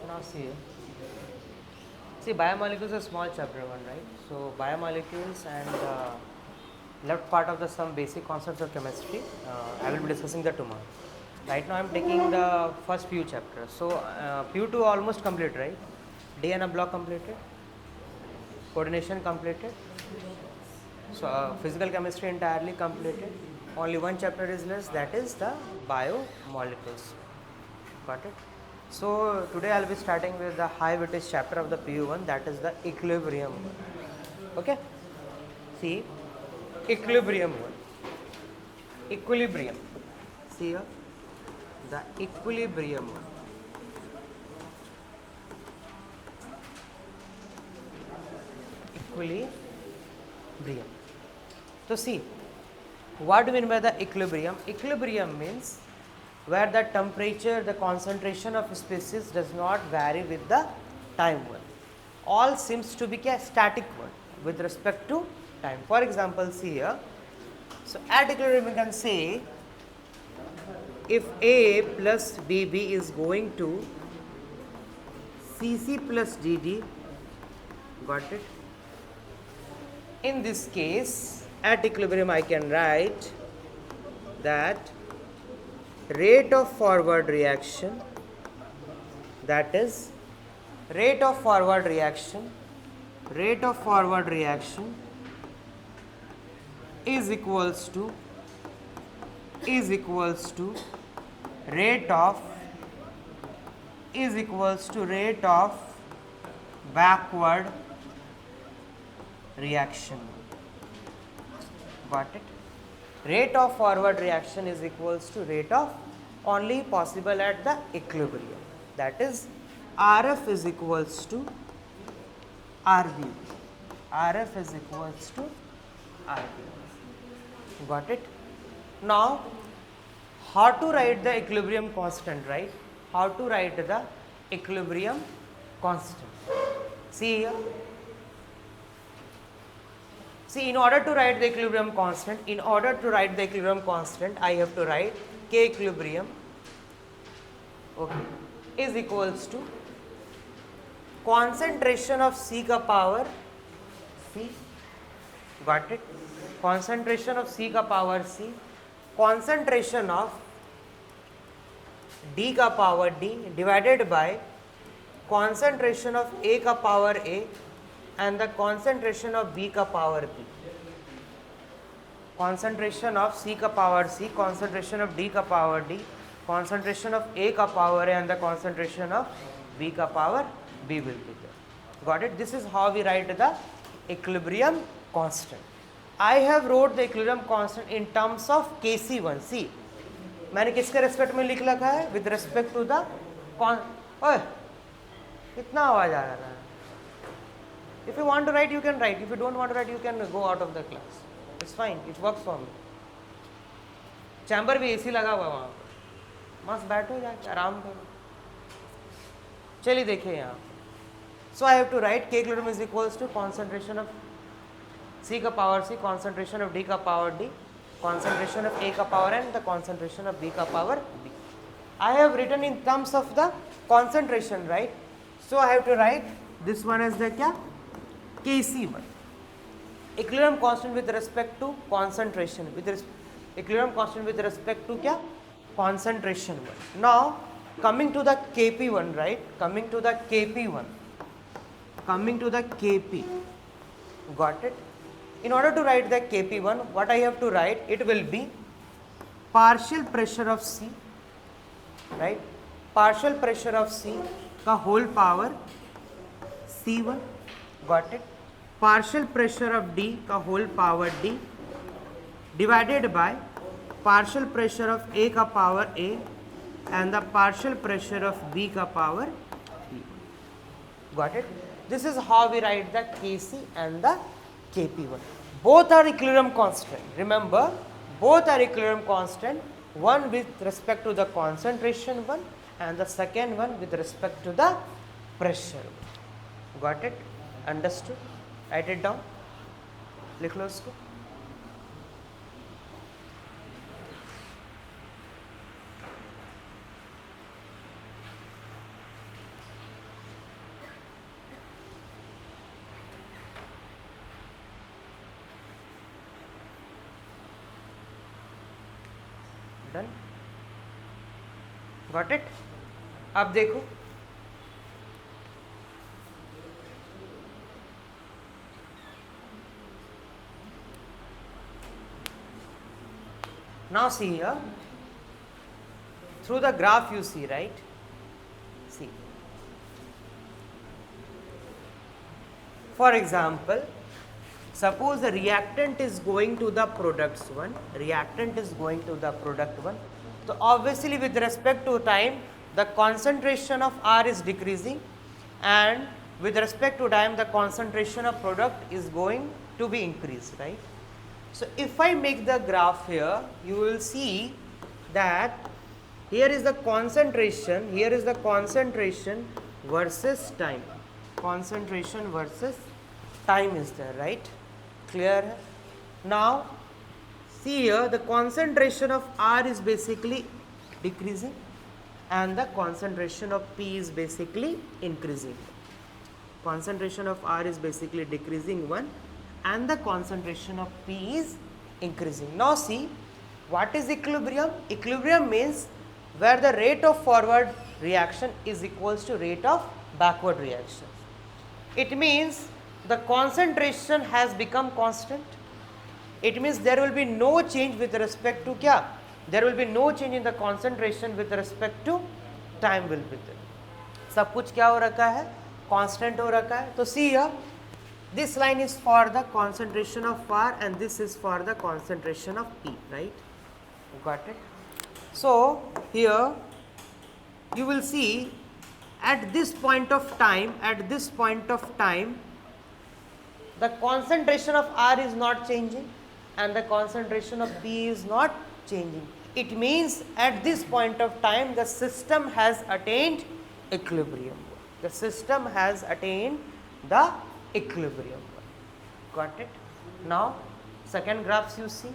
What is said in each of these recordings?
Now see biomolecules is a small chapter one, right? So biomolecules and left part of the some basic concepts of chemistry. I will be discussing that tomorrow. Right now I am taking the first few chapters. So Q2 almost complete, right? DNA block completed, coordination completed. So physical chemistry entirely completed. Only one chapter is less, that is the biomolecules. Got it? So today I will be starting with the high weightage chapter of the PU1, that is the equilibrium one. Okay? See, equilibrium one. Equilibrium. See here, the equilibrium one. Equilibrium. So see, what do we mean by the equilibrium? Equilibrium means where the temperature, the concentration of species does not vary with the time one. All seems to be a static one with respect to time. For example, see here. So at equilibrium we can say if A plus BB is going to CC plus DD, got it? In this case, at equilibrium I can write that rate of forward reaction, that is rate of forward reaction is equals to rate of backward reaction. Got it? Rate of forward reaction is equals to rate of only possible at the equilibrium, that is RF is equals to RB. RF is equals to RB. Got it? Now, how to write the equilibrium constant, right? How to write the equilibrium constant? See here. See, in order to write the equilibrium constant, I have to write K equilibrium, okay, is equals to concentration of C ka power C, got it? Concentration of C ka power C, concentration of D ka power D divided by concentration of A ka power A and the concentration of B ka power B. Concentration of C ka power C, concentration of D ka power D, concentration of A ka power A and the concentration of B ka power B will be there. Got it? This is how we write the equilibrium constant. I have wrote the equilibrium constant in terms of Kc1. See, मैंने किसके respect में लिख रखा है? With respect to the ओए कितना आवाज आ रहा है? If you want to write, you can write. If you don't want to write, you can go out of the class. It's fine. It works for me. Chamber भी AC लगा हुआ वहाँ पर, मस्त बैठो जाके आराम करो. चलिए देखिए यहाँ. So I have to write K equilibrium is equals to concentration of C ka power C, concentration of D ka power D, concentration of A ka power N, the concentration of B ka power B. I have written in terms of the concentration, right? So I have to write this one as the क्या? Kc1. Equilibrium constant with respect to concentration. Equilibrium constant with respect to क्या? Concentration one. Now coming to the Kp1, right? Coming to the Kp. Got it? In order to write the Kp1, what I have to write? It will be partial pressure of C, right? Partial pressure of C का whole power C1, got it. Partial pressure of D का whole power D divided by partial pressure of A का power A and the partial pressure of B का power B. Got it? This is how we write the Kc and the Kp1. Both are equilibrium constant. Remember, both are equilibrium constant. One with respect to the concentration one and the second one with respect to the pressure. Got it? Understood? Write it down. लिख लो इसको. Done? Got it? अब देखो, now see here, through the graph you see, right? See, for example, suppose the reactant is going to the products one, reactant is going to the product one. So obviously with respect to time, the concentration of R is decreasing, and with respect to time, the concentration of product is going to be increased, right? So if I make the graph here, you will see that here is the concentration versus time. Concentration versus time is there, right? Clear? Now see here, the concentration of R is basically decreasing and the concentration of P is basically increasing. Concentration of R is basically decreasing one and the concentration of P is increasing. Now see, what is equilibrium? Equilibrium means where the rate of forward reaction is equals to rate of backward reaction. It means the concentration has become constant. It means there will be no change with respect to क्या? There will be no change in the concentration with respect to time will be there. सब कुछ क्या हो रखा है? Constant हो रखा है. तो see here, this line is for the concentration of R and this is for the concentration of P, right? Got it? So here you will see at this point of time, the concentration of R is not changing and the concentration of P is not changing. It means at this point of time the system has attained equilibrium. The system has attained the equilibrium. Got it? Now second graphs you see.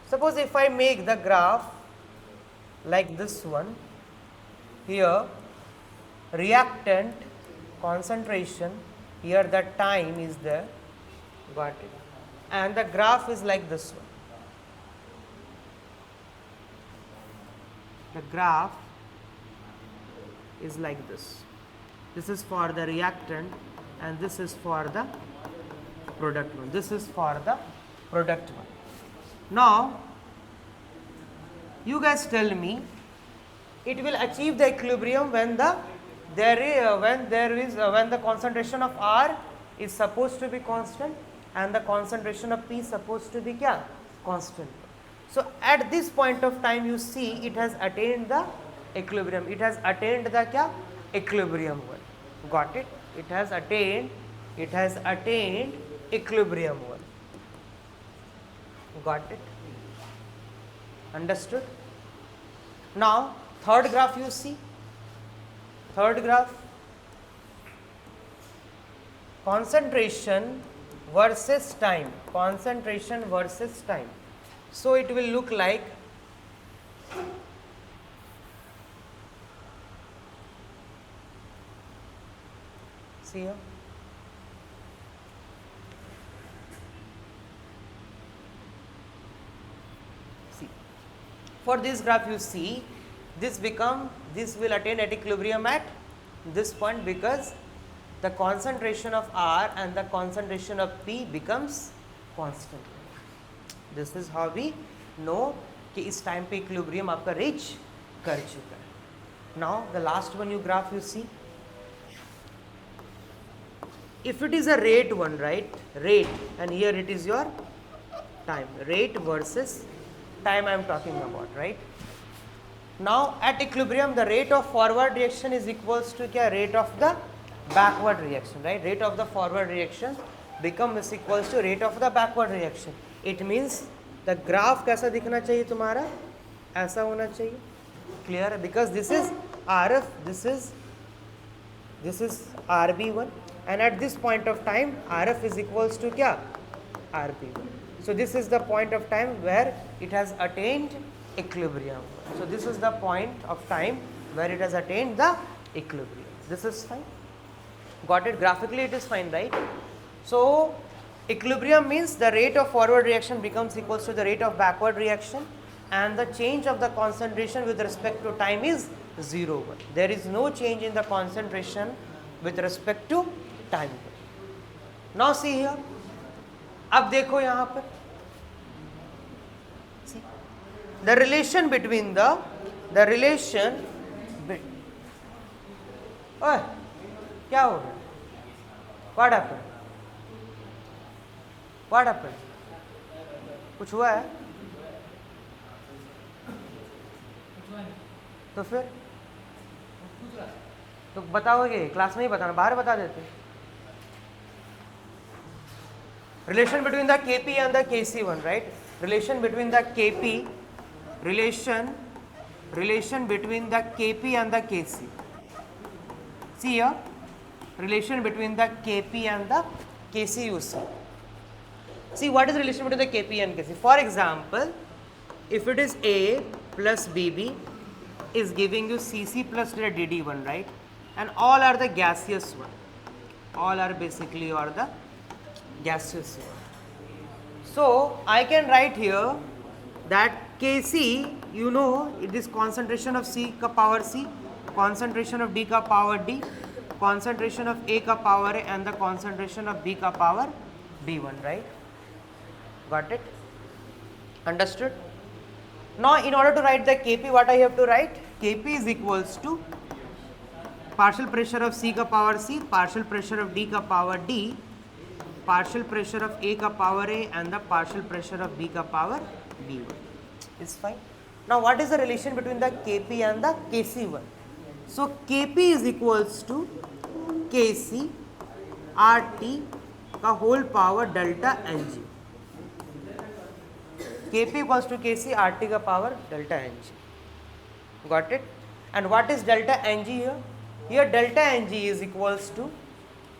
Suppose if I make the graph like this one, here reactant, concentration, here the time is there, got it, and the graph is like this one. The graph is like this. This is for the reactant and this is for the product one. This is for the product one. Now you guys tell me, it will achieve the equilibrium when the concentration of R is supposed to be constant and the concentration of P is supposed to be क्या? Constant. So at this point of time you see it has attained the equilibrium. It has attained the क्या? Equilibrium one. Got it? It has attained equilibrium one. Got it? Understood? Now third graph you see. Third graph, concentration versus time. Concentration versus time. So it will look like see here. See, for this graph you see this will attain at equilibrium at this point because the concentration of R and the concentration of P becomes constant. This is how we know कि इस time पे equilibrium आपका reach कर चुका है. Now the last one you graph you see, if it is a rate one, right, rate, and here it is your time, rate versus time I am talking about, right. Now at equilibrium the rate of forward reaction is equals to क्या, rate of the backward reaction, right. Rate of the forward reaction becomes equals to rate of the backward reaction. It means the graph कैसा दिखना चाहिए तुम्हारा, ऐसा होना चाहिए. Clear? Because this is RF, this is RB1, and at this point of time RF is equals to क्या, RB1. So this is the point of time where it has attained equilibrium. So this is the point of time where it has attained the equilibrium. This is fine. Got it? Graphically it is fine, right? So equilibrium means the rate of forward reaction becomes equals to the rate of backward reaction, and the change of the concentration with respect to time is 0, 1. There is no change in the concentration with respect to time. Now see here, अब देखो यहाँ पर the relation between the relation ओए क्या हो गया, what happened, what happened, कुछ हुआ है तो फिर तो बताओगे, क्लास में ही बताना, बाहर बता देते. Relation between the Kp and the Kc1, right? Relation between the Kp, relation between the Kp and the Kc. See here, relation between the Kp and the Kc you see. See what is the relation between the Kp and Kc. For example, if it is A plus Bb is giving you Cc plus Dd1, right? And all are the gaseous one. All are basically or the gaseous one. So I can write here that Kc, you know, it is concentration of C ka power C, concentration of D ka power D, concentration of A ka power A, and the concentration of B ka power B1, right? Got it? Understood? Now in order to write the Kp, what I have to write? Kp is equals to partial pressure of C ka power C, partial pressure of D ka power D, partial pressure of A ka power A, and the partial pressure of B ka power B1. Is fine. Now what is the relation between the Kp and the Kc1? So Kp is equals to Kc RT ka whole power delta Ng. Kp equals to Kc RT ka power delta Ng. Got it? And what is delta Ng here? Here delta Ng is equals to,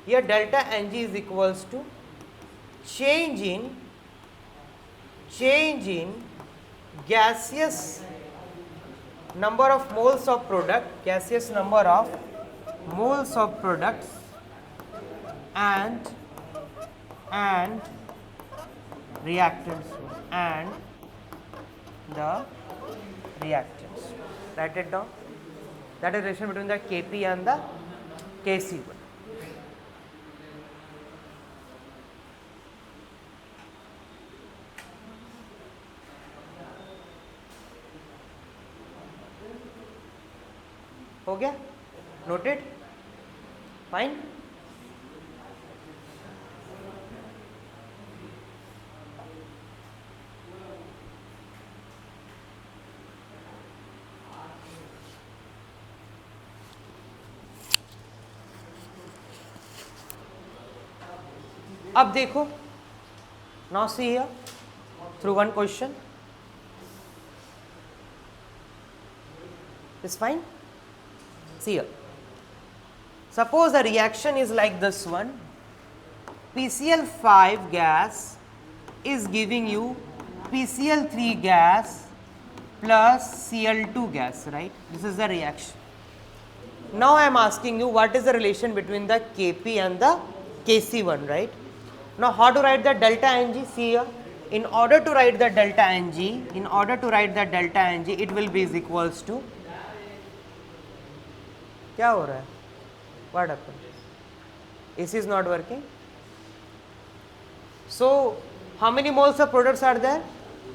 here delta Ng is equals to change in gaseous number of moles of product, gaseous number of moles of products and reactants and the reactants. Write it down. That is relation between the Kp and the Kc1. हो गया? Noted? Fine? अब देखो, now see here through one question. Is fine? See here. Suppose the reaction is like this one. PCl5 gas is giving you PCl3 gas plus Cl2 gas, right? This is the reaction. Now I am asking you what is the relation between the Kp and the Kc1, right? Now how to write the delta Ng? See here. In order to write the delta Ng, it will be is equals to, क्या हो रहा है? What happened? AC is not working. So how many moles of products are there?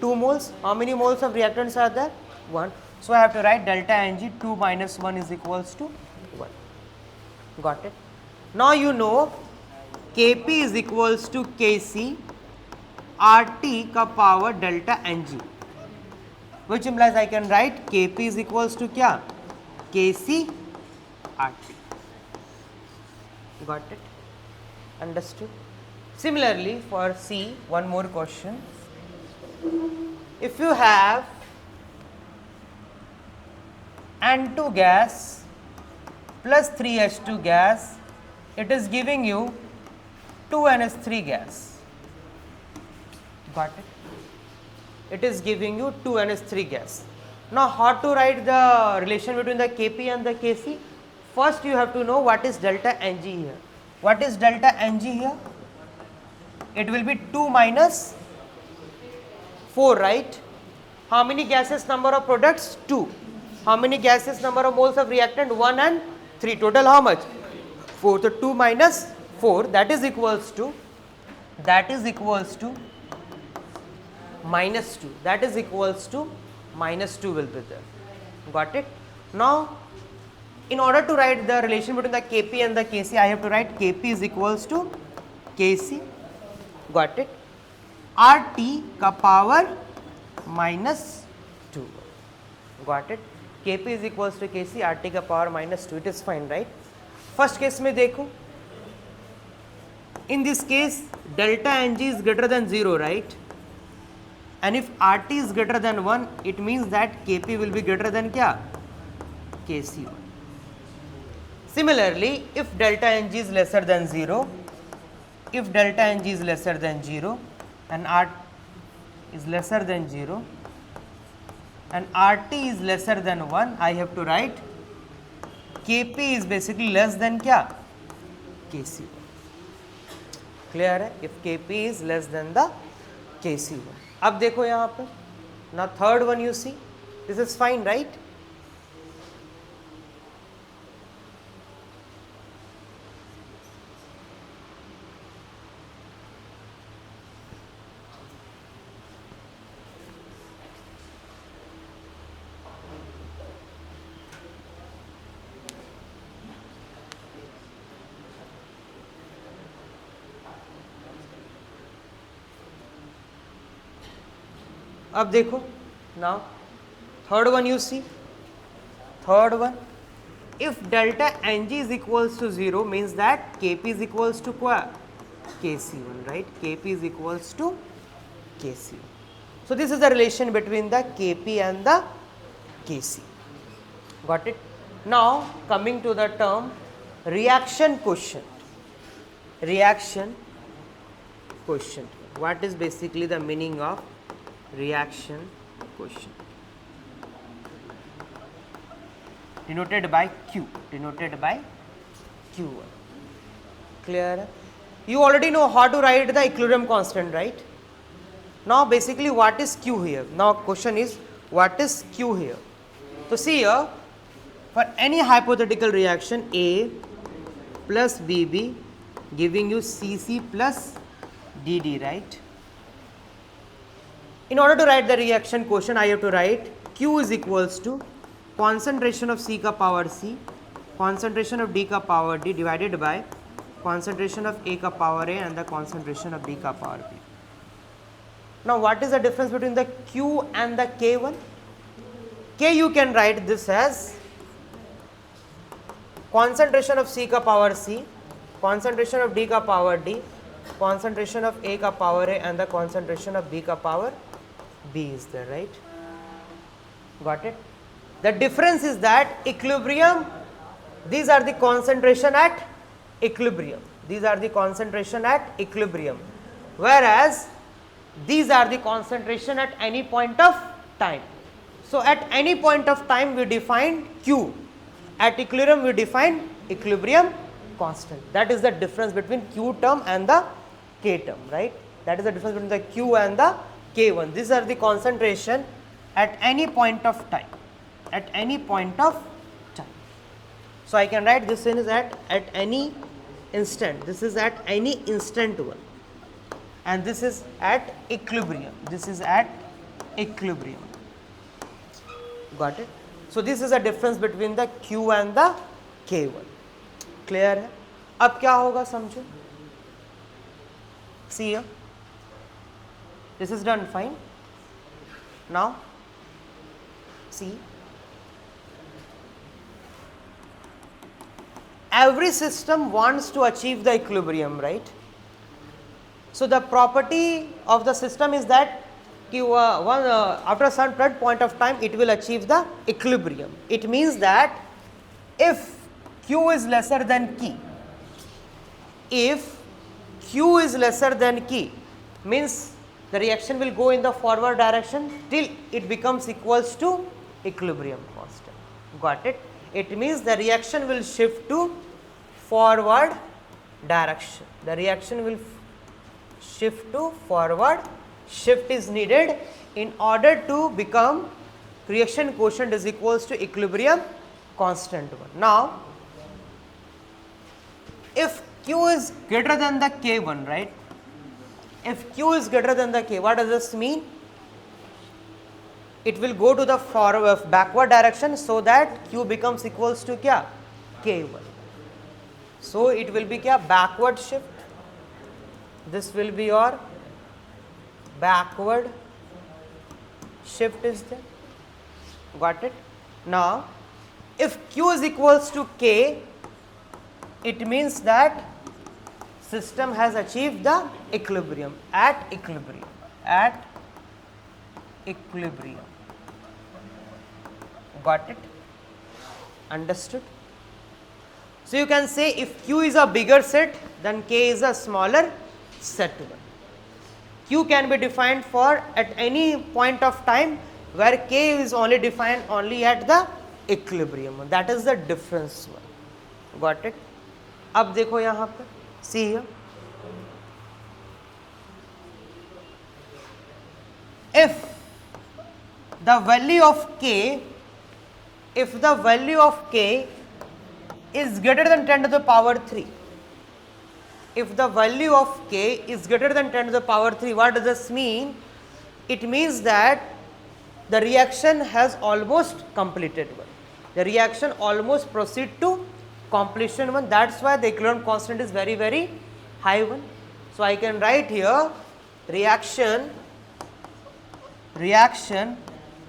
2 moles. How many moles of reactants are there? 1. So I have to write delta Ng 2 minus 1 is equals to 1. Got it? Now you know Kp is equals to Kc RT का power delta Ng, which implies I can write Kp is equals to क्या, Kc RT. Got it? Understood? Similarly for C, one more question. If you have N2 gas plus 3H2 gas, it is giving you 2NH3 gas. Got it? It is giving you 2NH3 gas. Now, how to write the relation between the Kp and the Kc? First, you have to know what is delta Ng here. What is delta Ng here? It will be 2 minus 4, right? How many gases, number of products? 2. How many gases, number of moles of reactant? 1 and 3. Total how much? 4. So 2 minus 4, that is equals to minus 2. That is equals to minus 2 will be there. Got it? Now, in order to write the relation between the Kp and the Kc, I have to write Kp is equals to Kc. Got it? RT का power minus 2. Got it? Kp is equals to Kc, RT का power minus 2. It is fine, right? First case में देखो. In this case, delta Ng is greater than 0, right? And if RT is greater than 1, it means that Kp will be greater than क्या? Kc1. Similarly, if delta Ng is lesser than 0, and R is lesser than 0 and RT is lesser than 1, I have to write Kp is basically less than क्या? Kc1. Clear है? If Kp is less than the Kc1. अब देखो यहाँ पे. Now third one you see, this is fine, right? अब देखो, now third one you see, third one, if delta Ng is equals to 0 means that Kp is equals to क्या? Kc1, right? Kp is equals to Kc1. So this is the relation between the Kp and the Kc. Got it? Now coming to the term reaction quotient. Reaction quotient. What is basically the meaning of reaction quotient? Denoted by Q. Denoted by Q1. Clear? You already know how to write the equilibrium constant, right? Now basically what is Q here? Now question is what is Q here? So see here, for any hypothetical reaction A plus BB giving you CC plus DD, right? In order to write the reaction quotient, I have to write Q is equals to concentration of C ka power C, concentration of D ka power D divided by concentration of A ka power A and the concentration of D ka power B. Now what is the difference between the Q and the K1? K you can write this as concentration of C ka power C, concentration of D ka power D, concentration of A ka power A and the concentration of B ka power B is there, right? Got it? The difference is that equilibrium, these are the concentration at equilibrium. These are the concentration at equilibrium. Whereas these are the concentration at any point of time. So at any point of time we define Q. At equilibrium we define equilibrium constant. That is the difference between Q term and the K term, right? That is the difference between the Q and the K1. These are the concentration at any point of time. At any point of time. So I can write this is at any instant. This is at any instant one. And this is at equilibrium. This is at equilibrium. Got it? So this is a difference between the Q and the K1. Clear है? अब क्या होगा समझो? See here, this is done fine. Now see, every system wants to achieve the equilibrium, right? So the property of the system is that after a certain point of time it will achieve the equilibrium. It means that if Q is lesser than K, if Q is lesser than K, means the reaction will go in the forward direction till it becomes equals to equilibrium constant. Got it? It means the reaction will shift to forward direction. The reaction will shift to forward. Shift is needed in order to become reaction quotient is equals to equilibrium constant 1. Now, if Q is greater than the K1, right? If Q is greater than the K, what does this mean? It will go to the forward backward direction so that Q becomes equals to kya? K1. So it will be kya? Backward shift. This will be your backward shift is there. Got it? Now, if Q is equals to K, it means that system has achieved the equilibrium, at equilibrium, at equilibrium. Got it? Understood? So you can say if Q is a bigger set, then K is a smaller set one. Q can be defined for at any point of time where K is only defined only at the equilibrium. That is the difference one. Got it? अब देखो यहाँ पर, see here. If the value of K, if the value of K is greater than 10 to the power 3, if the value of K is greater than 10 to the power 3, what does this mean? It means that the reaction has almost completed one. The reaction almost proceed to completion one. That's why the equilibrium constant is very, very high one. So I can write here reaction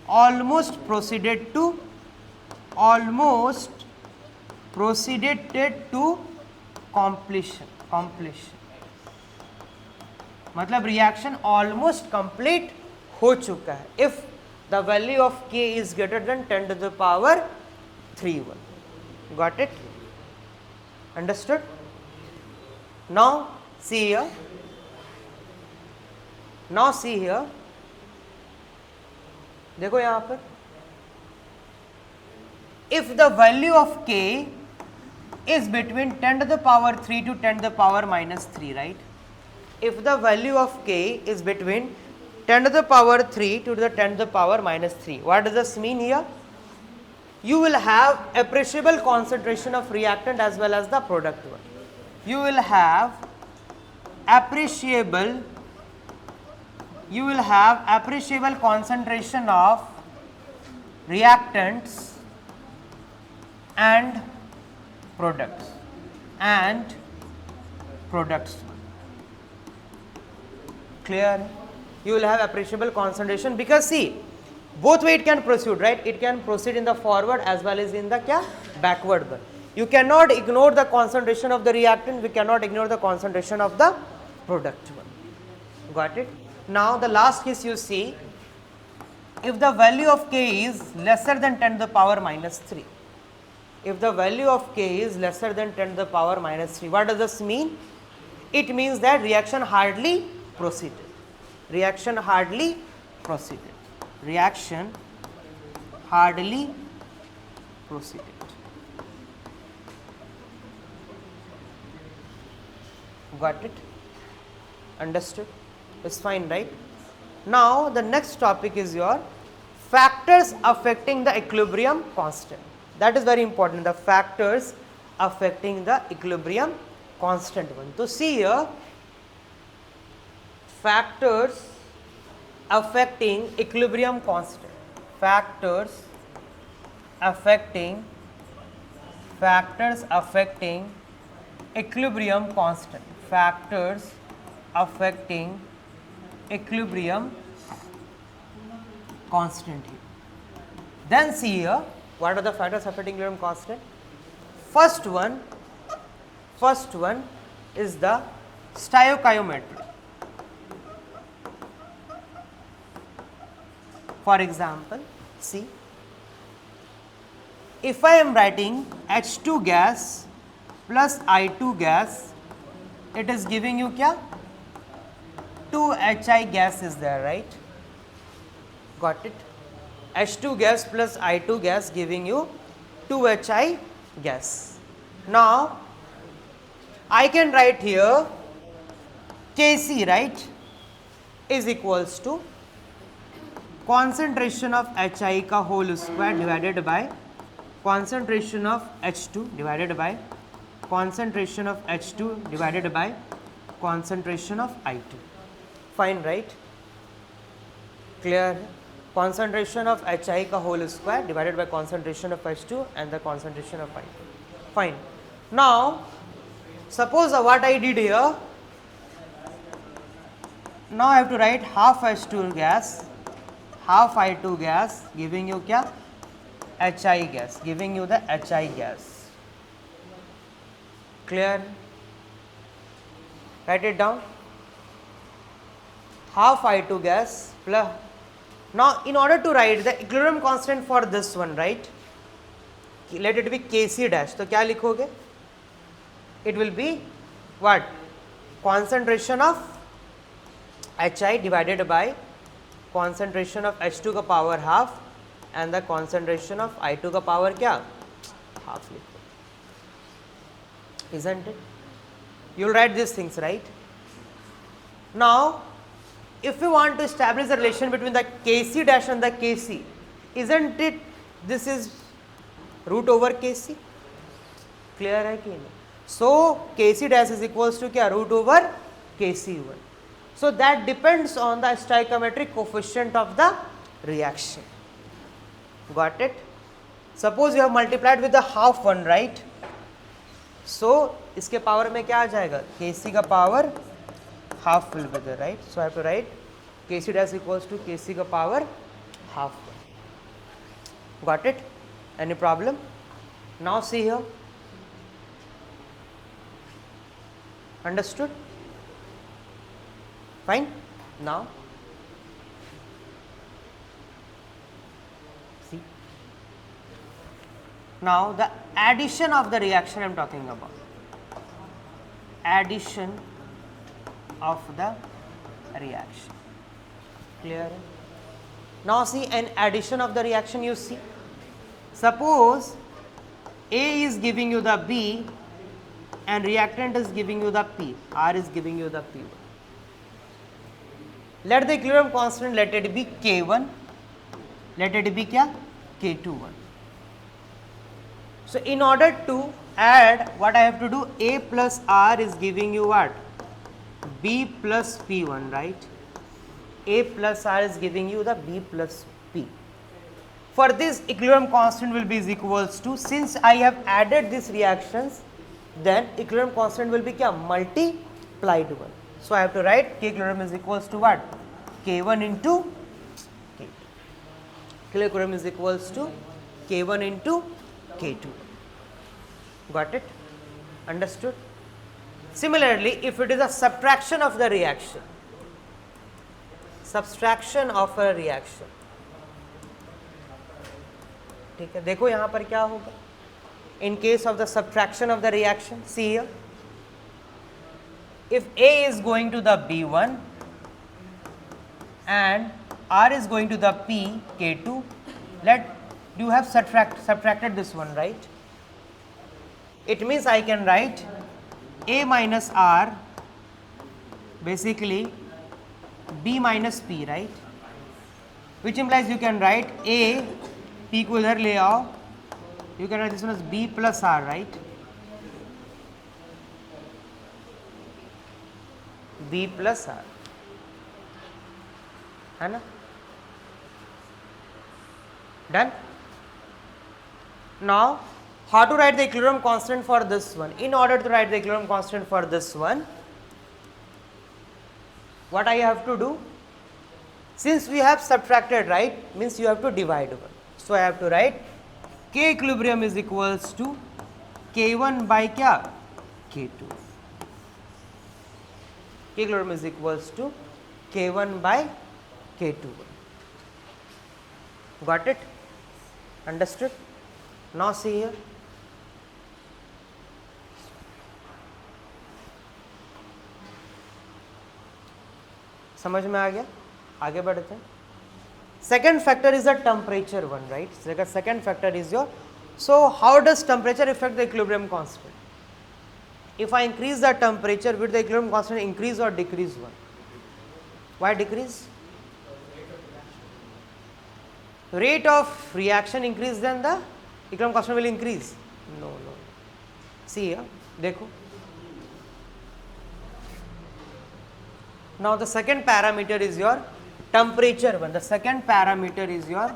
almost proceeded to completion. मतलब reaction almost complete हो चुका है if the value of K is greater than 10 to the power 3 1. Got it? Understood? Now see here. Now see here. देखो यहाँ पर, if the value of k is between 10 to the power 3 to 10 to the power minus 3, right? If the value of k is between 10 to the power 3 to the 10 to the power minus 3, what does this mean here? You will have appreciable concentration of reactant as well as the product one. You will have appreciable concentration of reactants and products Clear? You will have appreciable concentration because see, both way it can proceed, right? It can proceed in the forward as well as in the backward one. You cannot ignore the concentration of the reactant, we cannot ignore the concentration of the product one. Got it? Now the last case you see, if the value of k is lesser than 10 to the power minus 3, if the value of k is lesser than 10 to the power minus 3, what does this mean? It means that reaction hardly proceeded. Reaction hardly proceeded. Reaction hardly proceeded. Got it? Understood? It's fine, right? Now the next topic is your factors affecting the equilibrium constant. That is very important, the factors affecting the equilibrium constant one. So see here, factors affecting equilibrium constant. Factors affecting equilibrium constant. Factors affecting equilibrium constant here. Then see here, what are the factors affecting equilibrium constant? First one is the stoichiometry. For example, see, if I am writing H2 gas plus I2 gas, it is giving you kya? 2HI gas is there, right? Got it? H2 gas plus I2 gas giving you 2HI gas. Now, I can write here Kc, right, is equals to concentration of HI का whole square divided by concentration of H2 divided by concentration of H2 divided by concentration of I2. Fine, right? Clear? Concentration of HI का whole square divided by concentration of H2 and the concentration of I2. Fine. Now, suppose what I did here, now I have to write half H2 gas, half I2 gas giving you kya? HI gas, giving you the HI gas. Clear? Write it down. Half I2 gas plus. Now, in order to write the equilibrium constant for this one, right? Let it be Kc dash. तो क्या लिखोगे? It will be what? Concentration of HI divided by concentration of H2 का power half and the concentration of I2 का power क्या? Half लिखो. Isn't it? You will write these things, right? Now, if you want to establish the relation between the Kc dash and the Kc, isn't it this is root over Kc? Clear है कि नहीं? So, Kc dash is equals to क्या? Root over Kc1. So, that depends on the stoichiometric coefficient of the reaction. Got it? Suppose you have multiplied with the half one, right? So, इसके power में क्या आ जाएगा? Kc का power half will be there, right? So, I have to write Kc dash equals to Kc ka power half. Got it? Any problem? Now see here. Understood? Fine? Now see. Now the addition of the reaction I am talking about. Addition of the reaction. Clear? Now see an addition of the reaction you see. Suppose A is giving you the B and reactant is giving you the P. R is giving you the P1. Let the equilibrium constant, let it be K1. Let it be kya? K21. So in order to add, what I have to do, A plus R is giving you what? B plus P1, right? A plus R is giving you the B plus P. For this, equilibrium constant will be is equals to, since I have added these reactions, then equilibrium constant will be kya? Multiplied 1. So I have to write K equilibrium is equals to what? K1 into K2. K equilibrium is equals to K1 into K2. Got it? Understood? Similarly, if it is a subtraction of the reaction, subtraction of a reaction, ठीक है, देखो यहाँ पर क्या होगा. In case of the subtraction of the reaction, see here, if A is going to the B1 and R is going to the P, K2, you have subtracted this one, right? It means I can write A minus R, basically B minus P, right? Which implies you can write A, P को इधर ले आओ, you can write this one as B plus R, right? B plus R, है ना? Done? Now, how to write the equilibrium constant for this one? In order to write the equilibrium constant for this one, what I have to do? Since we have subtracted, right, means you have to divide 1. So I have to write K equilibrium is equals to K1 by क्या? K2. K equilibrium is equals to K1 by K2. Got it? Understood? Now see here. समझ में आ गया? आगे बढ़ते हैं. Second factor is the temperature one, right? So the second factor is your. So how does temperature affect the equilibrium constant? If I increase the temperature, will the equilibrium constant increase or decrease one? Why decrease? Rate of reaction increase, then the equilibrium constant will increase. No. See here, देखो. Now the second parameter is your temperature one. The second parameter is your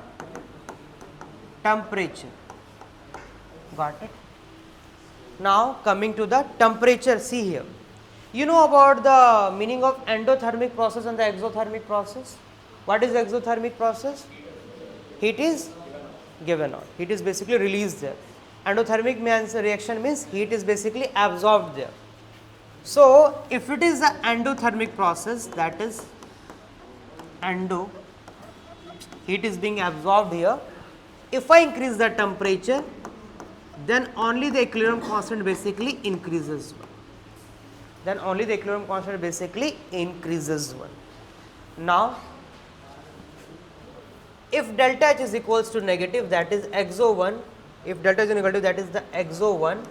temperature. Got it? Now coming to the temperature, see here. You know about the meaning of endothermic process and the exothermic process? What is the exothermic process? Heat is given out. Heat is basically released there. Endothermic means reaction means heat is basically absorbed there. So if it is the endothermic process, that is heat is being absorbed here. If I increase the temperature, then only the equilibrium constant basically increases one. Now, if delta H is equals to negative, that is exo 1. If delta is negative, that is the exo 1.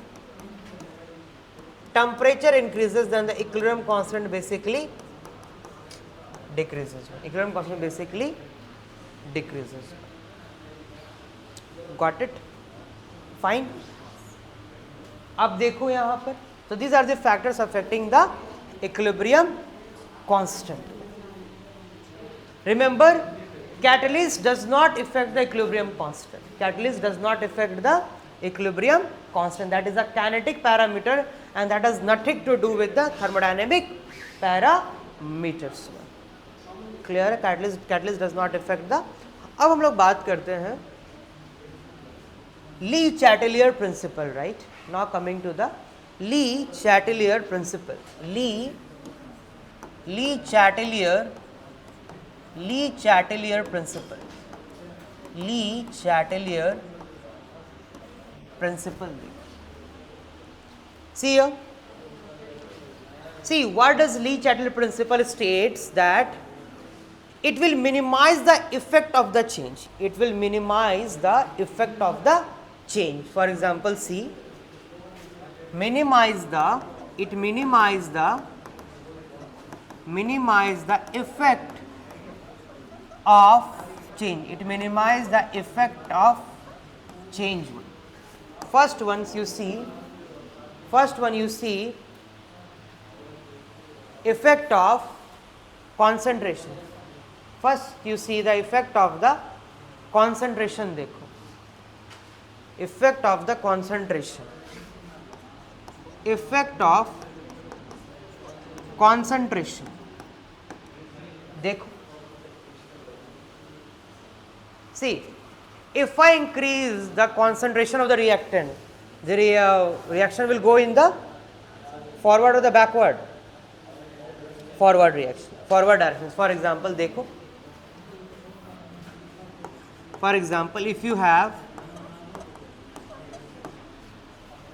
Temperature increases, then the equilibrium constant basically decreases. Got it? Fine. अब देखो यहाँ पर. So these are the factors affecting the equilibrium constant. Remember, catalyst does not affect the equilibrium constant. That is a kinetic parameter, and that has nothing to do with the thermodynamic parameters. Clear? Catalyst does not affect the. अब हम लोग बात करते हैं Lee-Chatelier principle, right? Now coming to the Lee-Chatelier principle. Lee-Chatelier principle. Lee-Chatelier principle. See here. See, what does Lee-Chatelier principle states? That it will minimize the effect of the change. For example, see, minimize the effect of change. First one you see effect of concentration. First you see the effect of the concentration. देखो, effect of concentration. देखो, see, if I increase the concentration of the reactant, the reaction will go in the forward or the backward? Forward reaction, forward direction. For example, देखो, for example, if you have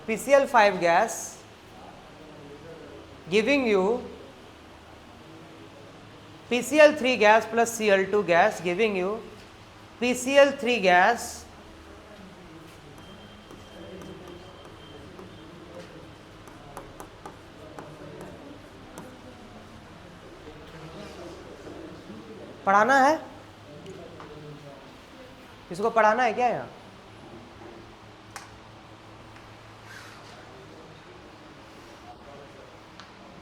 PCl5 gas giving you PCl3 gas plus Cl2 gas giving you PCl3 gas पढ़ाना है? किसको पढ़ाना है क्या यहाँ?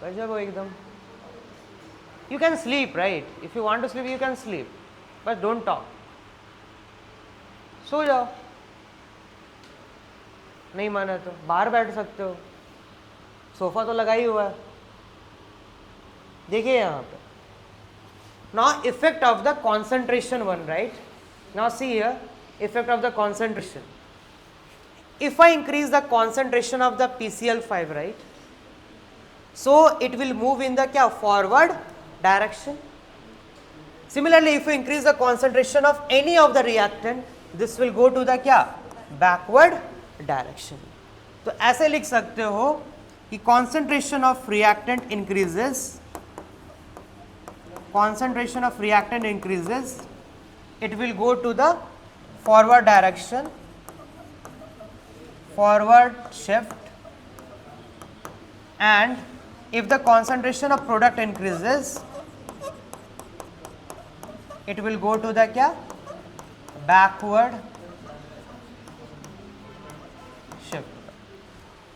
गजब हो एकदम. You can sleep, right? If you want to sleep, you can sleep, but don't talk. सो जाओ. नहीं माना तो बाहर बैठ सकते हो, सोफा तो लगा ही हुआ है. देखिए यहाँ पे Now effect of the concentration one, right? Now see here, effect of the concentration. If I increase the concentration of the PCl5, right? So it will move in the kya? Forward direction. Similarly, if you increase the concentration of any of the reactant, this will go to the kya? Backward direction. तो ऐसे लिख सकते हो कि concentration of reactant increases, it will go to the forward direction, forward shift, and if the concentration of product increases, it will go to the kya? Backward shift.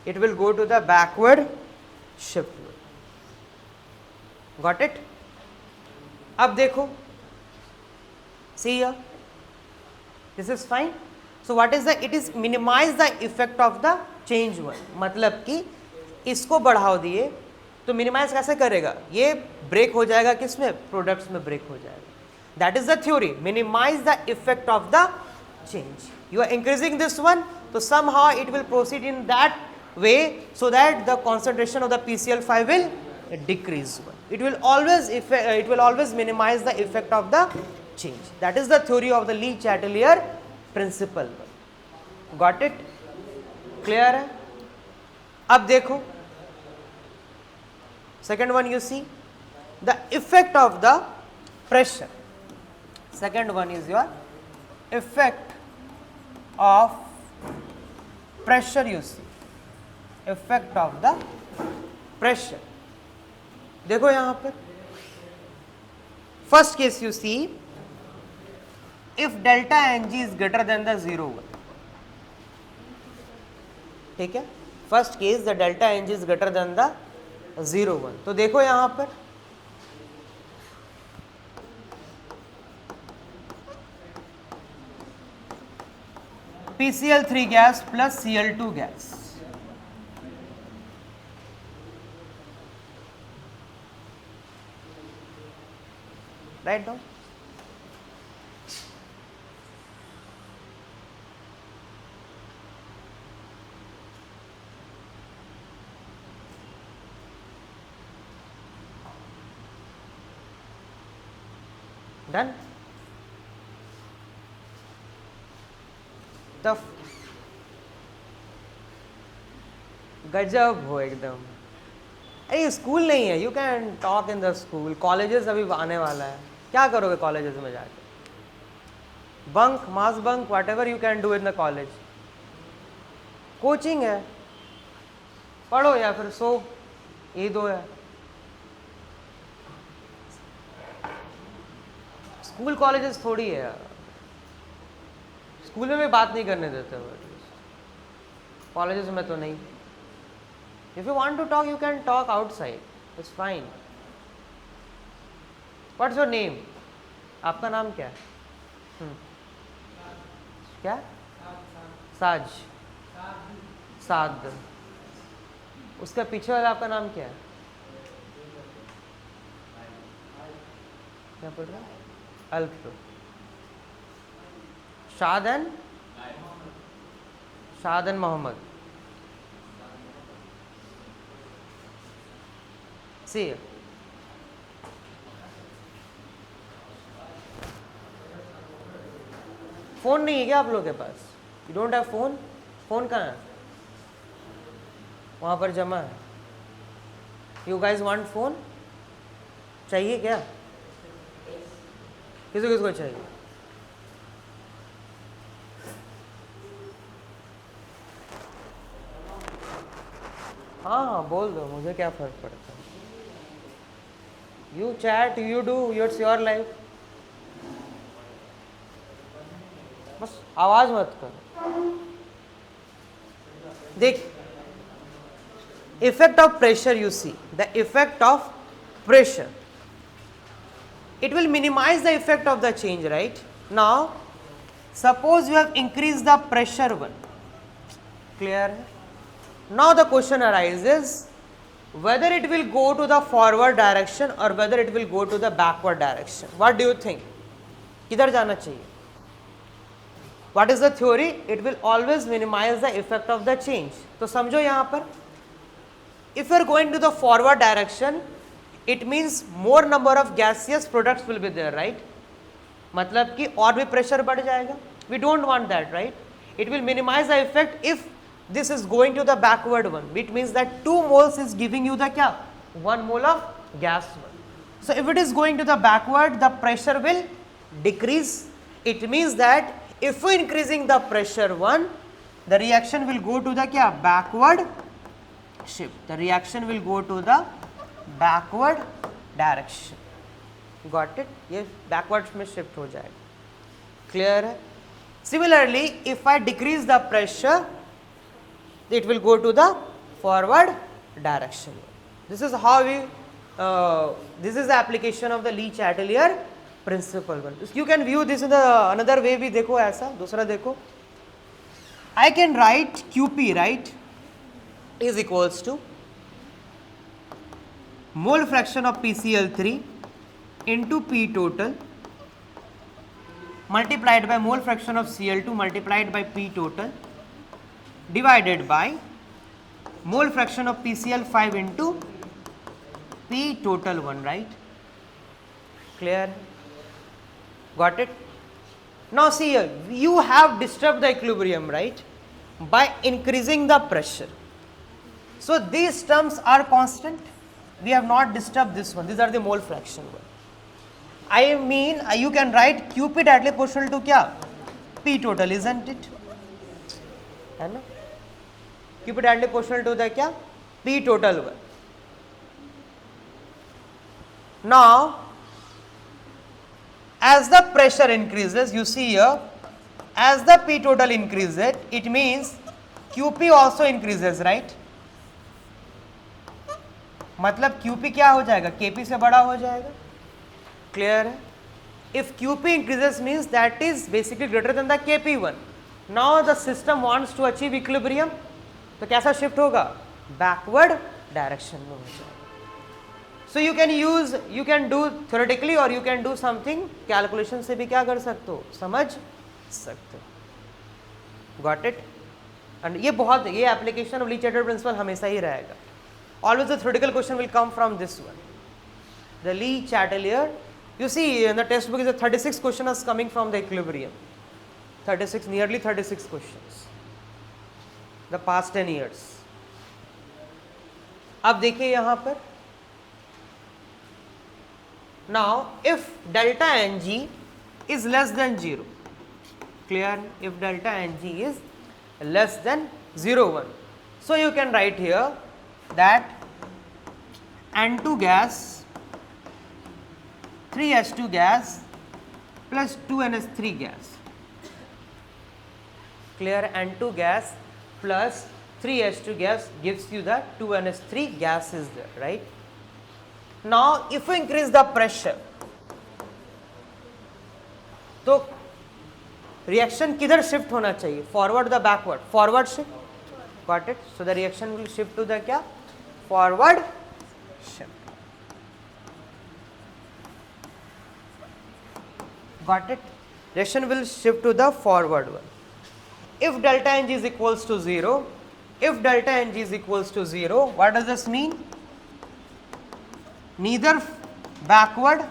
It will go to the backward shift. Got it? अब देखो, see here, this is fine. So what is the, it is minimize the effect of the change one. मतलब कि इसको बढ़ाओ दिए तो minimise कैसे करेगा? ये ब्रेक हो जाएगा किसमें? प्रोडक्ट्स में ब्रेक हो जाएगा. That is the theory. Minimize the effect of the change. You are increasing this one, so somehow it will proceed in that way so that the concentration of the PCl5 will decrease. It will always minimize the effect of the change. That is the theory of the Lee-Chatelier principle. Got it? Clear है? अब देखो, second one you see, the effect of the pressure. Second one is your effect of pressure, you see, effect of the pressure. देखो यहाँ पर, first case you see, if delta Ng is greater than the 0 1. ठीक है, first case the delta Ng is greater than the 0 1. तो देखो यहाँ पर PCl3 gas plus Cl2 gas. Write down. Done. The गजब हो एकदम. अरे स्कूल नहीं है, you can talk in the school. Colleges अभी आने वाला है, क्या करोगे कॉलेजेस में जाके? Bunk, mass bunk, what ever you can do in the college. Coaching है, पढ़ो या फिर सो, ये दो है. स्कूल कॉलेजेस थोड़ी है, स्कूल में भी बात नहीं करने देते, कॉलेजेस में तो नहीं. If you want to talk you can talk outside, it's fine. What's your name? आपका नाम क्या है? क्या? साज, साद. उसका पीछे वाला आपका नाम क्या है? क्या पढ़ रहा है? अल्फ. शादन, शादन मोहम्मद. सी फोन नहीं है क्या आप लोग के पास? You don't have phone? Phone कहाँ है? वहाँ पर जमा है. You guys want phone? चाहिए क्या? किसको किसको चाहिए? हाँ हाँ बोल दो, मुझे क्या फर्क पड़ता है. You chat, you do, it's your life. बस आवाज मत करो. देख, effect of pressure, you see, the effect of pressure, it will minimize the effect of the change, right? Now suppose you have increased the pressure one. Clear? Now the question arises, whether it will go to the forward direction or whether it will go to the backward direction. What do you think? किधर जाना चाहिए? What is the theory? It will always minimize the effect of the change. तो समझो यहाँ पर, if you are going to the forward direction, it means more number of gaseous products will be there, right? मतलब कि और भी pressure बढ़ जाएगा. We don't want that, right? It will minimize the effect if this is going to the backward one. It means that 2 moles is giving you the क्या? 1 mole of gas one. So if it is going to the backward, the pressure will decrease. It means that if we increasing the pressure one, the reaction will go to the क्या? Backward shift. The reaction will go to the backward direction. Got it? ये backward में shift हो जाएगा. Clear है? Similarly, if I decrease the pressure, it will go to the forward direction. This is how we, this is the application of the Lee-Chatelier principle. You can view this in the another way भी देखो ऐसा, दूसरा देखो. I can write QP, right, is equals to mole fraction of PCl3 into P total multiplied by mole fraction of Cl2 multiplied by P total divided by mole fraction of PCl5 into P total 1, right? Clear? Got it? Now see here, you have disturbed the equilibrium, right, by increasing the pressure. So these terms are constant. We have not disturbed this one. These are the mole fraction one. I mean, you can write QP directly proportional to क्या? P total, isn't it? है ना? QP directly proportional to the क्या? P total one. Now, as the pressure increases, you see here, as the P total increases, it means QP also increases, right? मतलब QP क्या हो जाएगा? KP से बड़ा हो जाएगा. Clear है? If QP increases means that is basically greater than the KP1. Now the system wants to achieve equilibrium. तो कैसा shift होगा? Backward direction में हो जाएगा. So you can use, you can do theoretically or you can do something calculation से भी क्या कर सकते हो? समझ सकते हो. Got it? And ये बहुत, ये application of Lee-Chatelier principle हमेशा ही रहेगा. Always the theoretical question will come from this one. The Lee-Chatelier. You see in the textbook is a 36 questions coming from the equilibrium. 36, nearly 36 questions. The past 10 years. अब देखिए यहाँ पर. Now, if delta Ng is less than 0, clear? If delta Ng is less than 0,1, so you can write here that N2 gas, 3H2 gas plus 2NH3 gas. Clear? N2 gas plus 3H2 gas gives you the 2NH3 gas is there, right? Now, if we increase the pressure, तो reaction किधर shift होना चाहिए? Forward the backward? Forward shift. Got it? So the reaction will shift to the क्या? Forward shift. Got it? Reaction will shift to the forward one. If delta Ng is equals to 0, if delta Ng is equals to 0, what does this mean? Neither backward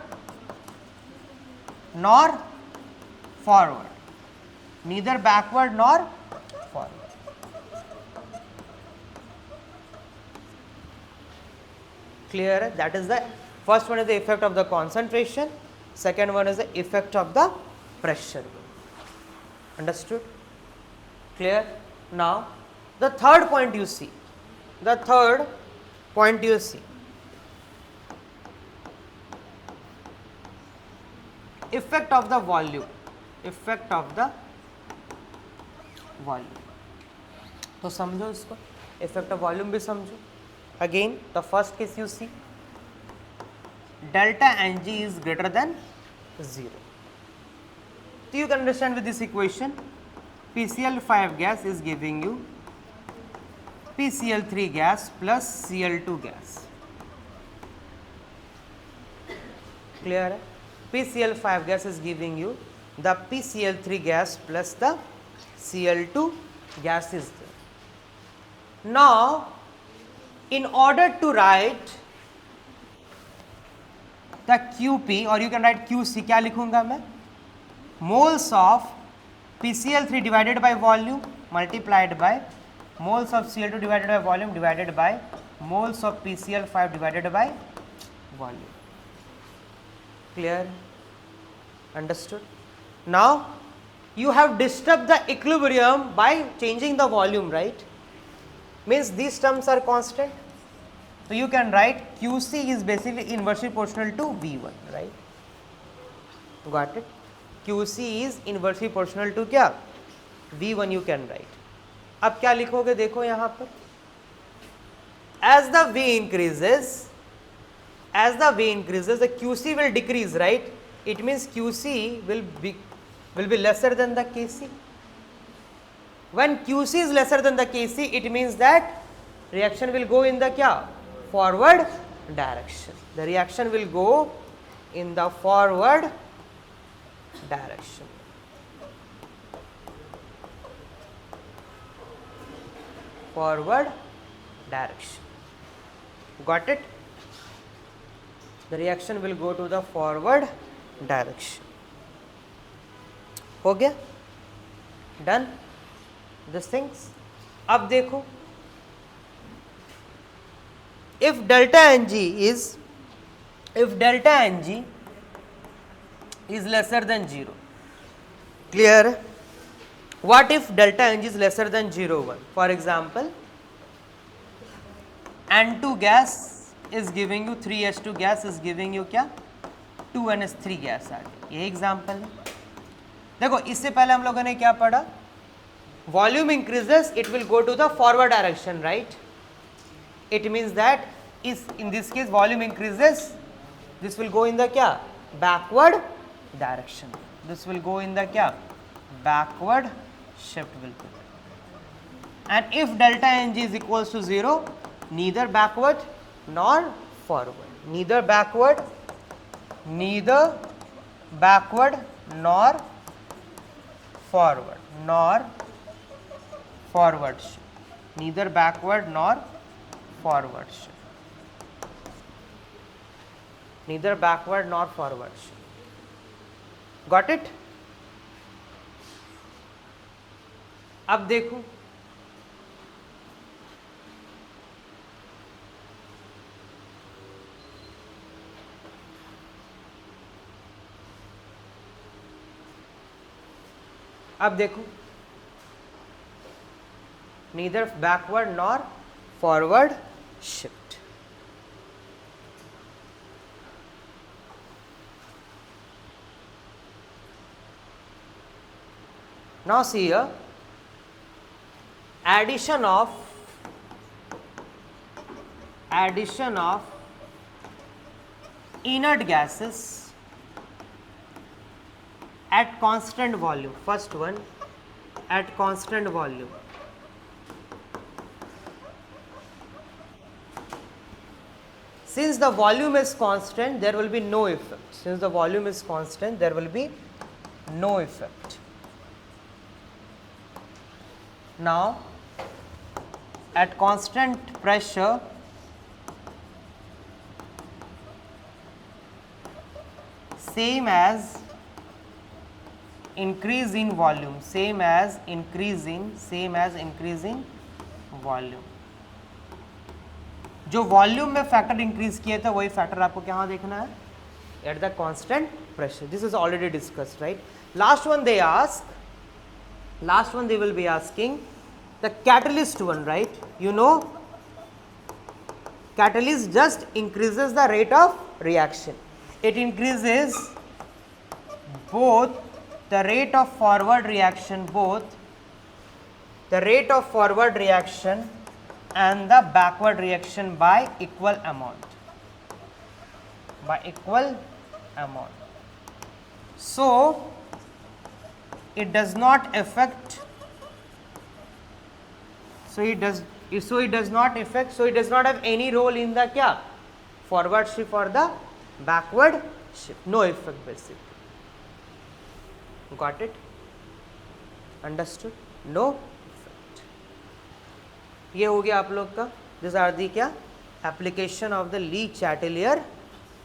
nor forward. Neither backward nor forward. Clear? That is the first one is the effect of the concentration. Second one is the effect of the pressure. Understood? Clear? Now, the third point you see. The third point you see. Effect of the volume. Effect of the volume. तो समझो इसको. Effect of volume भी समझो. Again, the first case you see. Delta Ng is greater than 0. So you can understand with this equation, PCl5 gas is giving you PCl3 gas plus Cl2 gas. Clear hai? PCl5 gas is giving you the PCl3 gas plus the Cl2 gas is there. Now, in order to write the QP, or you can write QC, क्या लिखूंगा मैं? Moles of PCl3 divided by volume multiplied by moles of Cl2 divided by volume divided by moles of PCl5 divided by volume. Clear? Understood? Now, you have disturbed the equilibrium by changing the volume, right? Means these terms are constant. So, you can write QC is basically inversely proportional to V1, right? Got it? QC is inversely proportional to क्या? V1 you can write. अब क्या लिखोगे देखो यहाँ पर. As the V increases, the QC will decrease, right? It means QC will be lesser than the KC. When QC is lesser than the KC, it means that reaction will go in the क्या? Forward direction. The reaction will go in the forward direction. Forward direction. Got it? The reaction will go to the forward direction. हो गया? Done? These things. अब देखो, if delta Ng is lesser than 0, clear? What if delta Ng is lesser than 0,1? For example, N2 gas is giving you 3H2 gas is giving you क्या? 2NH3 gas आ गया. ये example है. देखो इससे पहले हम लोगों ने क्या पढ़ा? Volume increases, it will go to the forward direction, right? It means that in this case volume increases, this will go in the क्या? Backward direction. This will go in the क्या? Backward shift will go. And if delta Ng is equals to 0, neither backward nor forward. Neither backward nor forward shift. Neither backward nor forward shift. Neither backward nor forward shift. Got it? अब देखो, neither backward nor forward shift. Now see here, addition of inert gases at constant volume. First one, at constant volume. Since the volume is constant, there will be no effect. Since the volume is constant, there will be no effect. Now, at constant pressure, same as increase in volume, same as increase in volume. जो volume में factor increase किए थे वही factor आपको क्या देखना है? At the constant pressure. This is already discussed, right? Last one they will be asking the catalyst one, right? You know, catalyst just increases the rate of reaction. It increases both the rate of forward reaction, and the backward reaction by equal amount. So, it does not affect So it does not affect, so it does not have any role in the क्या forward shift or the backward shift, no effect basically. Got it? Understood? No effect. ये हो गया आप लोग का. These are the क्या application of the Lee Chatelier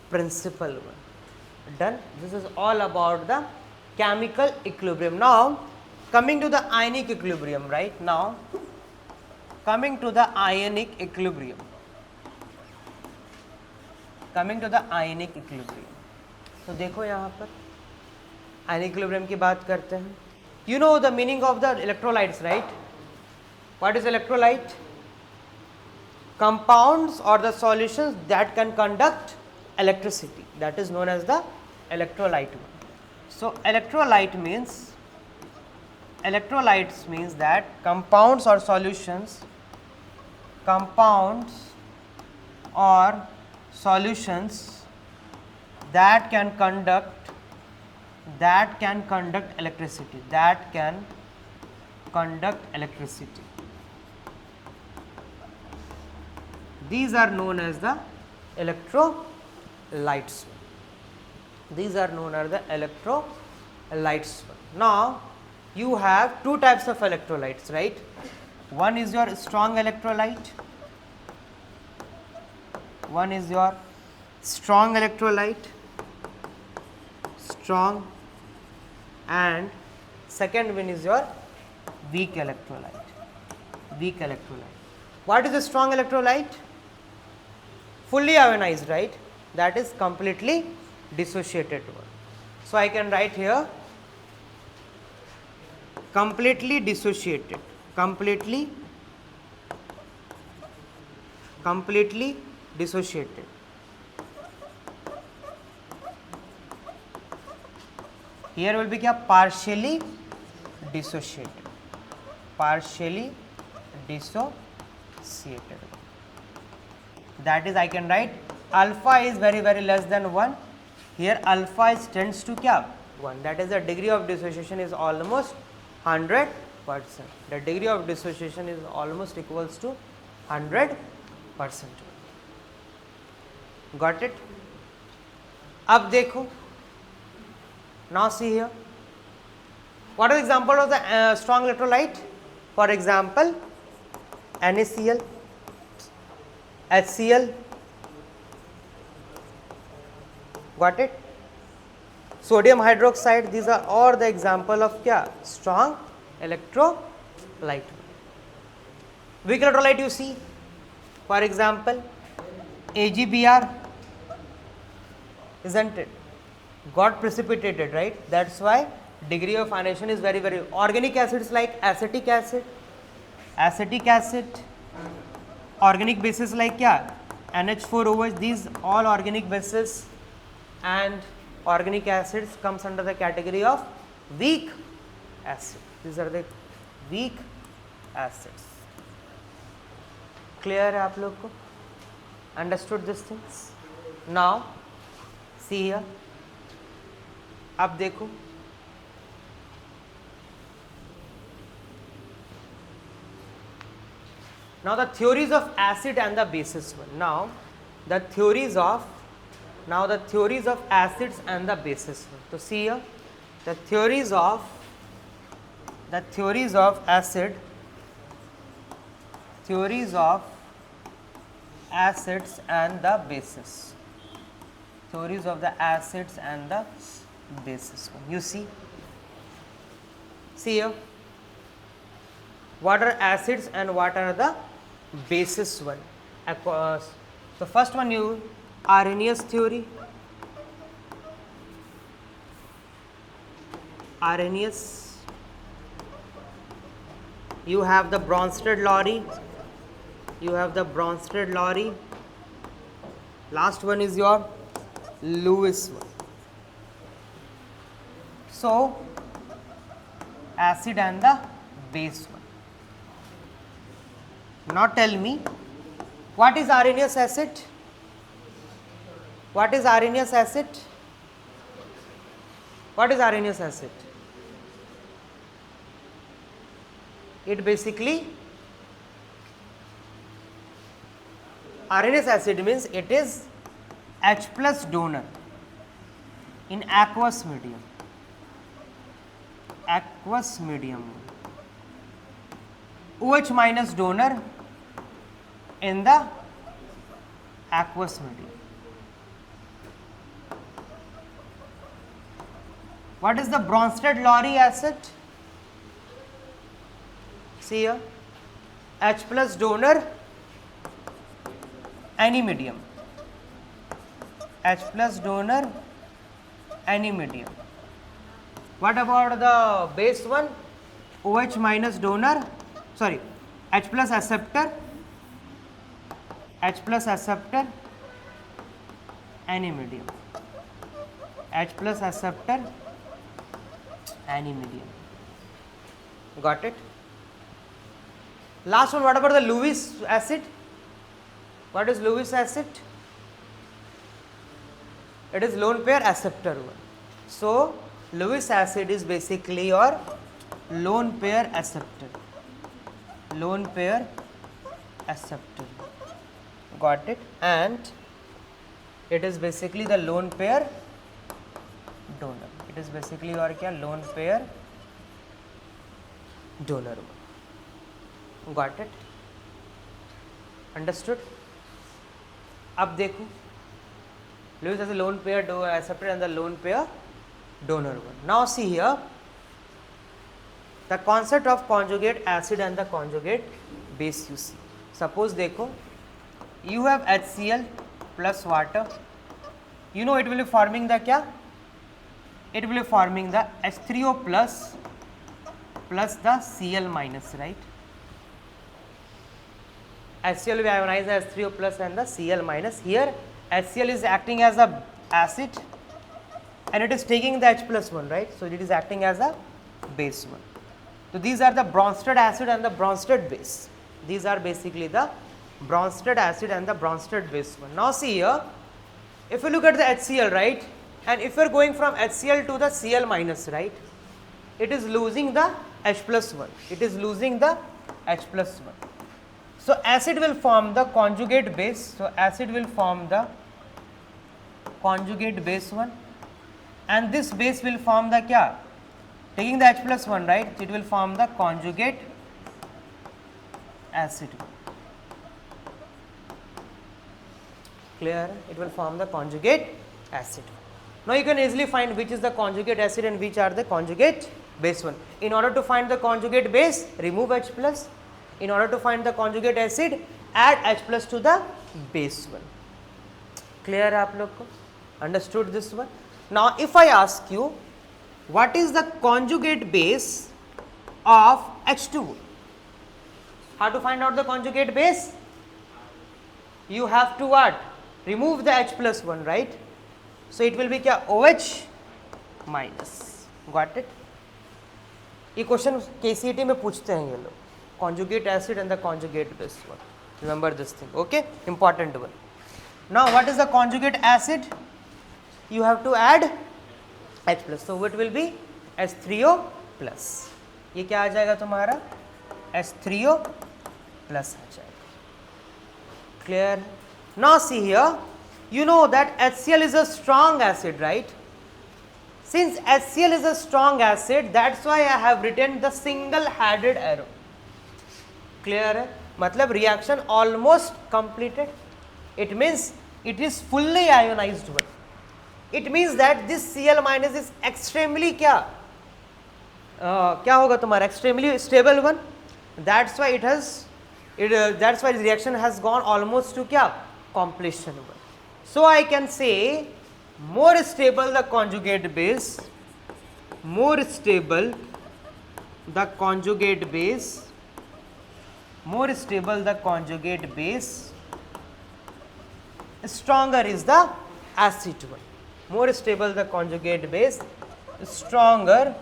principle. Done. This is all about the chemical equilibrium. Now coming to the ionic equilibrium, right? Now coming to the ionic equilibrium. Coming to the ionic equilibrium. तो देखो यहाँ पर ionic equilibrium की बात करते हैं. You know the meaning of the electrolytes, right? What is electrolyte? Compounds or the solutions that can conduct electricity. That is known as the electrolyte. So electrolytes means that compounds or solutions that can conduct electricity. These are known as the electrolytes. Now you have two types of electrolytes, right? One is your strong electrolyte. Strong, and second one is your weak electrolyte. What is a strong electrolyte? Fully ionized, right? That is completely dissociated one. So I can write here completely dissociated. Here will be क्या partially dissociated. That is I can write alpha is very less than 1. Here alpha is tends to क्या 1. That is the degree of dissociation is almost 100%. The degree of dissociation is almost equals to 100%. Got it? अब देखो. Now see here. What is the example of the strong electrolyte? For example, NaCl, HCl. Got it? Sodium hydroxide. These are all the example of क्या strong electrolyte. Weak electrolyte you see. For example, AgBr, isn't it? Got precipitated, right? That's why degree of ionization is very. Organic acids like acetic acid, organic bases like क्या NH4OH. These all organic bases and organic acids comes under the category of weak acid. These are the weak acids. Clear है आप लोग को? Understood these things? Now see here. अब देखो. Now the theories of acid and the bases one. Now the theories of acids and the bases one. So see here, the theories of acids and the bases. Theories of the acids and the bases one. You see here, what are acids and what are the bases one. The first one, you Arrhenius theory. You have the Bronsted-Lowry. Last one is your Lewis one. So acid and the base one. Now tell me, what is Arrhenius acid? What is Arrhenius acid? It basically Arrhenius acid means it is H plus donor in aqueous medium. Aqueous medium. OH minus donor in the aqueous medium. What is the Bronsted-Lowry acid? See here, H plus donor, any medium. H plus donor, any medium. What about the base one? OH minus donor, sorry, H plus acceptor, H plus acceptor, any medium. H plus acceptor, any medium. Got it? Last one, what about the Lewis acid? What is Lewis acid? It is lone pair acceptor one. So, Lewis acid is basically your lone pair acceptor. Lone pair acceptor. Got it? And it is basically the lone pair donor. It is basically your kya? Lone pair donor. Got it? Understood? अब देखो, Lewis as a lone pair acceptor and the lone pair donor one. Now see here, the concept of conjugate acid and the conjugate base you see. Suppose देखो, you have HCl plus water. You know it will be forming the क्या? It will be forming the H3O plus the Cl minus, right? HCl will ionize the H3O plus and the Cl minus. Here HCl is acting as a acid and it is taking the H plus 1, right? So, it is acting as a base one. So, these are the Bronsted acid and the Bronsted base. These are basically the Bronsted acid and the Bronsted base one. Now, see here, if you look at the HCl, right, and if you are going from HCl to the Cl minus, right, it is losing the H plus 1. It is losing the H plus 1. So, acid will form the conjugate base. So, acid will form the conjugate base one and this base will form the kya? Taking the H plus 1, right, it will form the conjugate acid. Clear? It will form the conjugate acid. Now, you can easily find which is the conjugate acid and which are the conjugate base one. In order to find the conjugate base, remove H plus. In order to find the conjugate acid, add H plus to the base one. Clear है आप लोग को? Understood this one? Now, if I ask you, what is the conjugate base of H2O? How to find out the conjugate base? You have to what? Remove the H plus 1, right? So, it will be क्या? OH minus. Got it? ये question KCET में पूछते हैं ये लोग. Conjugate acid and the conjugate base one. Remember this thing, okay? Important one. Now, what is the conjugate acid? You have to add H plus. So, it will be H3O plus. ये क्या आ जाएगा तुम्हारा? H3O plus आ जाएगा. Clear? Now, see here. You know that HCl is a strong acid, right? Since HCl is a strong acid, that's why I have written the single-headed arrow. Clear है? मतलब reaction almost completed. It means it is fully ionized one. It means that this Cl minus is extremely क्या होगा तुम्हारा? Extremely stable one. That's why that's why the reaction has gone almost to क्या? Completion one. So I can say more stable the conjugate base, more stable the conjugate base, more stable the conjugate base, stronger is the acid one. More stable the conjugate base, stronger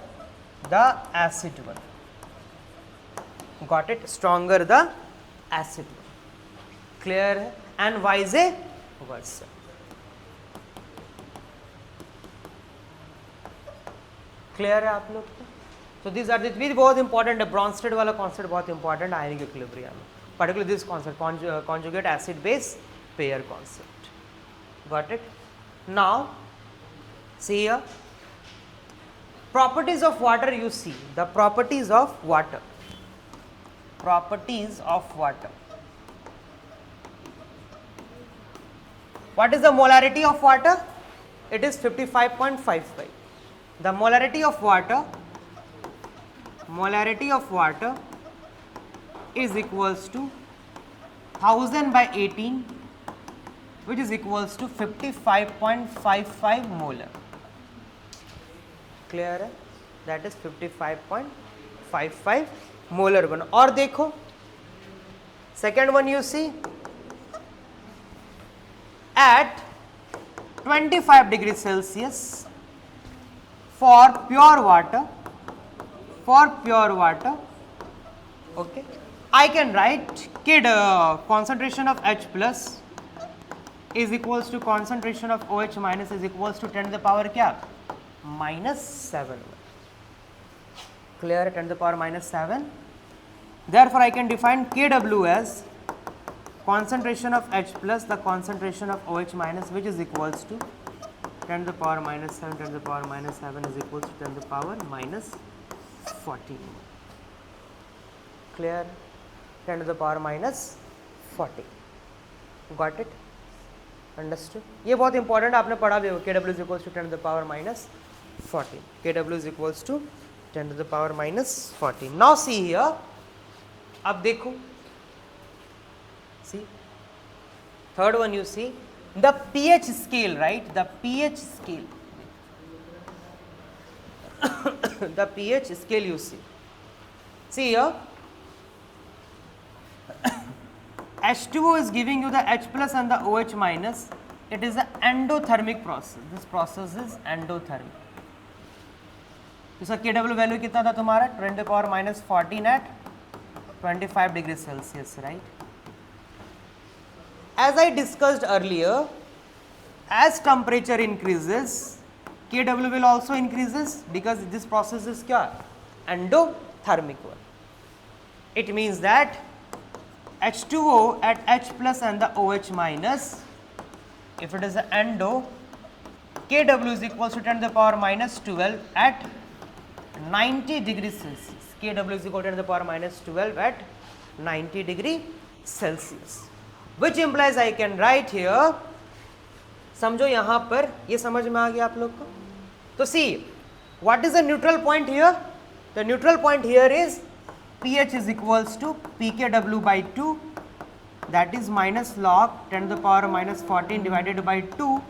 the acid one. Got it? Stronger the acid one. Clear? And vice versa. Clear है आप लोग को? So these are the three बहुत important है. Bronsted वाला concept बहुत important ionic equilibrium. Particularly this concept conjugate acid base pair concept. Got it? Now see here, properties of water. You see the properties of water. Properties of water. What is the molarity of water? It is 55.55. The molarity of water is equals to 1000 by 18, which is equals to 55.55 molar. Clear है? That is 55.55 molar one. और देखो, second one you see, at 25 degrees Celsius for pure water, okay, I can write concentration of H plus is equals to concentration of OH minus is equals to 10 to the power क्या? -7. Clear? 10 to the power -7. Therefore, I can define Kw as concentration of H plus the concentration of OH minus, which is equals to 10 to the power -7. 10 to the power -7 is equals to 10 to the power -14. Clear? 10 to the power -40. Got it? Understood? ये बहुत important आपने पढ़ा भी होगा. Kw is equals to 10 to the power -14. Kw is equals to 10 to the power -14. Now see here. अब देखो. See. Third one you see. The pH scale, right? The pH scale. The pH scale you see. See here. H2O is giving you the H plus and the OH minus. It is an endothermic process. This process is endothermic. इसका Kw value कितना था तुम्हारा? 10 to the power -14 at 25 degrees Celsius, right? As I discussed earlier, as temperature increases, Kw will also increases because this process is क्या? Endothermic one. It means that H2O at H plus and the OH minus, if it is an endo, Kw is equals to 10 to the power -12 at 90 degrees Celsius. Kw is equal to 10 to the power -12 at 90 degree Celsius. Which implies I can write here, समझो यहाँ पर, ये समझ में आ गया आप लोग को? तो see, what is the neutral point here? The neutral point here is pH is equals to pKw by 2, that is minus log 10 to the power -14 divided by 2,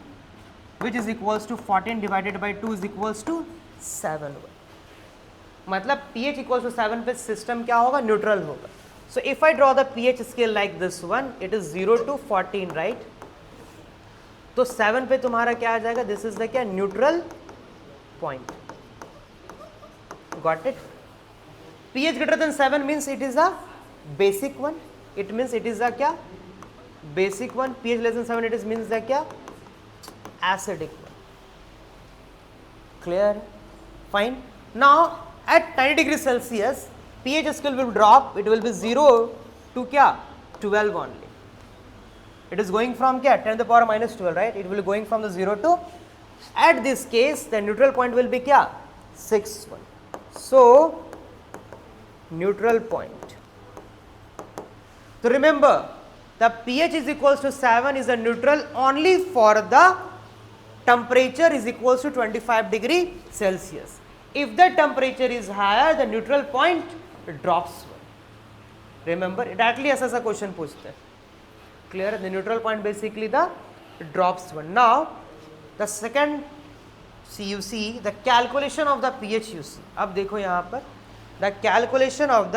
which is equals to 14 divided by 2 is equals to 7. मतलब pH equals to 7 पे system क्या होगा? Neutral होगा. So if I draw the pH scale like this one, it is 0 to 14, right? तो 7 पे तुम्हारा क्या आ जाएगा? This is the क्या? Neutral point. Got it? pH greater than 7 means it is a basic one. It means it is a क्या? Basic one. pH less than 7 it is means the क्या? Acidic one. Clear? Fine. Now at 90 degrees Celsius, pH scale will drop. It will be 0 to क्या? 12 only. It is going from क्या? 10 to the power -12, right? It will be going from the 0 to, at this case the neutral point will be क्या? 6 1. So neutral point. So remember, the pH is equals to 7 is a neutral only for the temperature is equals to 25 degree Celsius. If the temperature is higher, the neutral point drops 1. Remember, exactly ऐसा question पूछते हैं. Clear? The neutral point basically the drops 1. Now the second, you see the calculation of the pH. You see, अब देखो यहाँ पर the calculation of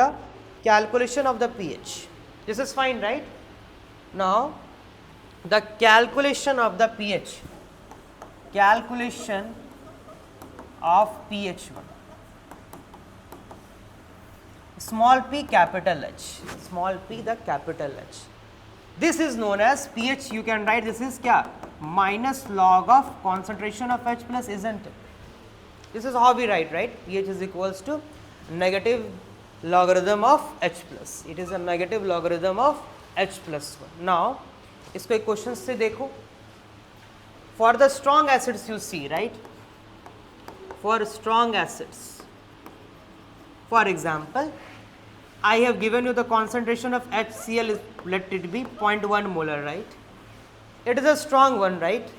the pH. This is fine, right? Now the calculation of the pH. Calculation of pH1. Small p capital H. Small p the capital H. This is known as pH. You can write this is क्या? Minus log of concentration of H plus, isn't it? This is how we write, right? pH is equals to negative logarithm of H plus. It is a negative logarithm of H plus 1. Now इसको एक question से देखो. For the strong acids you see, right, for strong acids, for example, I have given you the concentration of HCl is, let it be 0.1 molar, right? It is a strong one, right?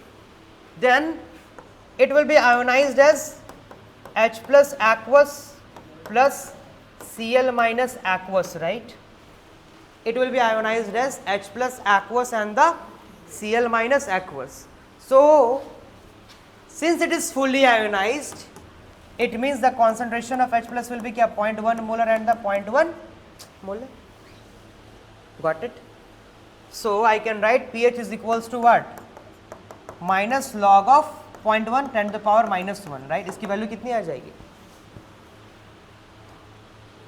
Then it will be ionized as H plus aqueous plus Cl minus aqueous, right? It will be ionized as H plus aqueous and the Cl minus aqueous. So since it is fully ionized, it means the concentration of H plus will be क्या 0.1 molar and the 0.1 molar. Got it? So I can write pH is equals to what? Minus log of 0.1 10 to the power minus 1, right? इसकी value कितनी आ जाएगी?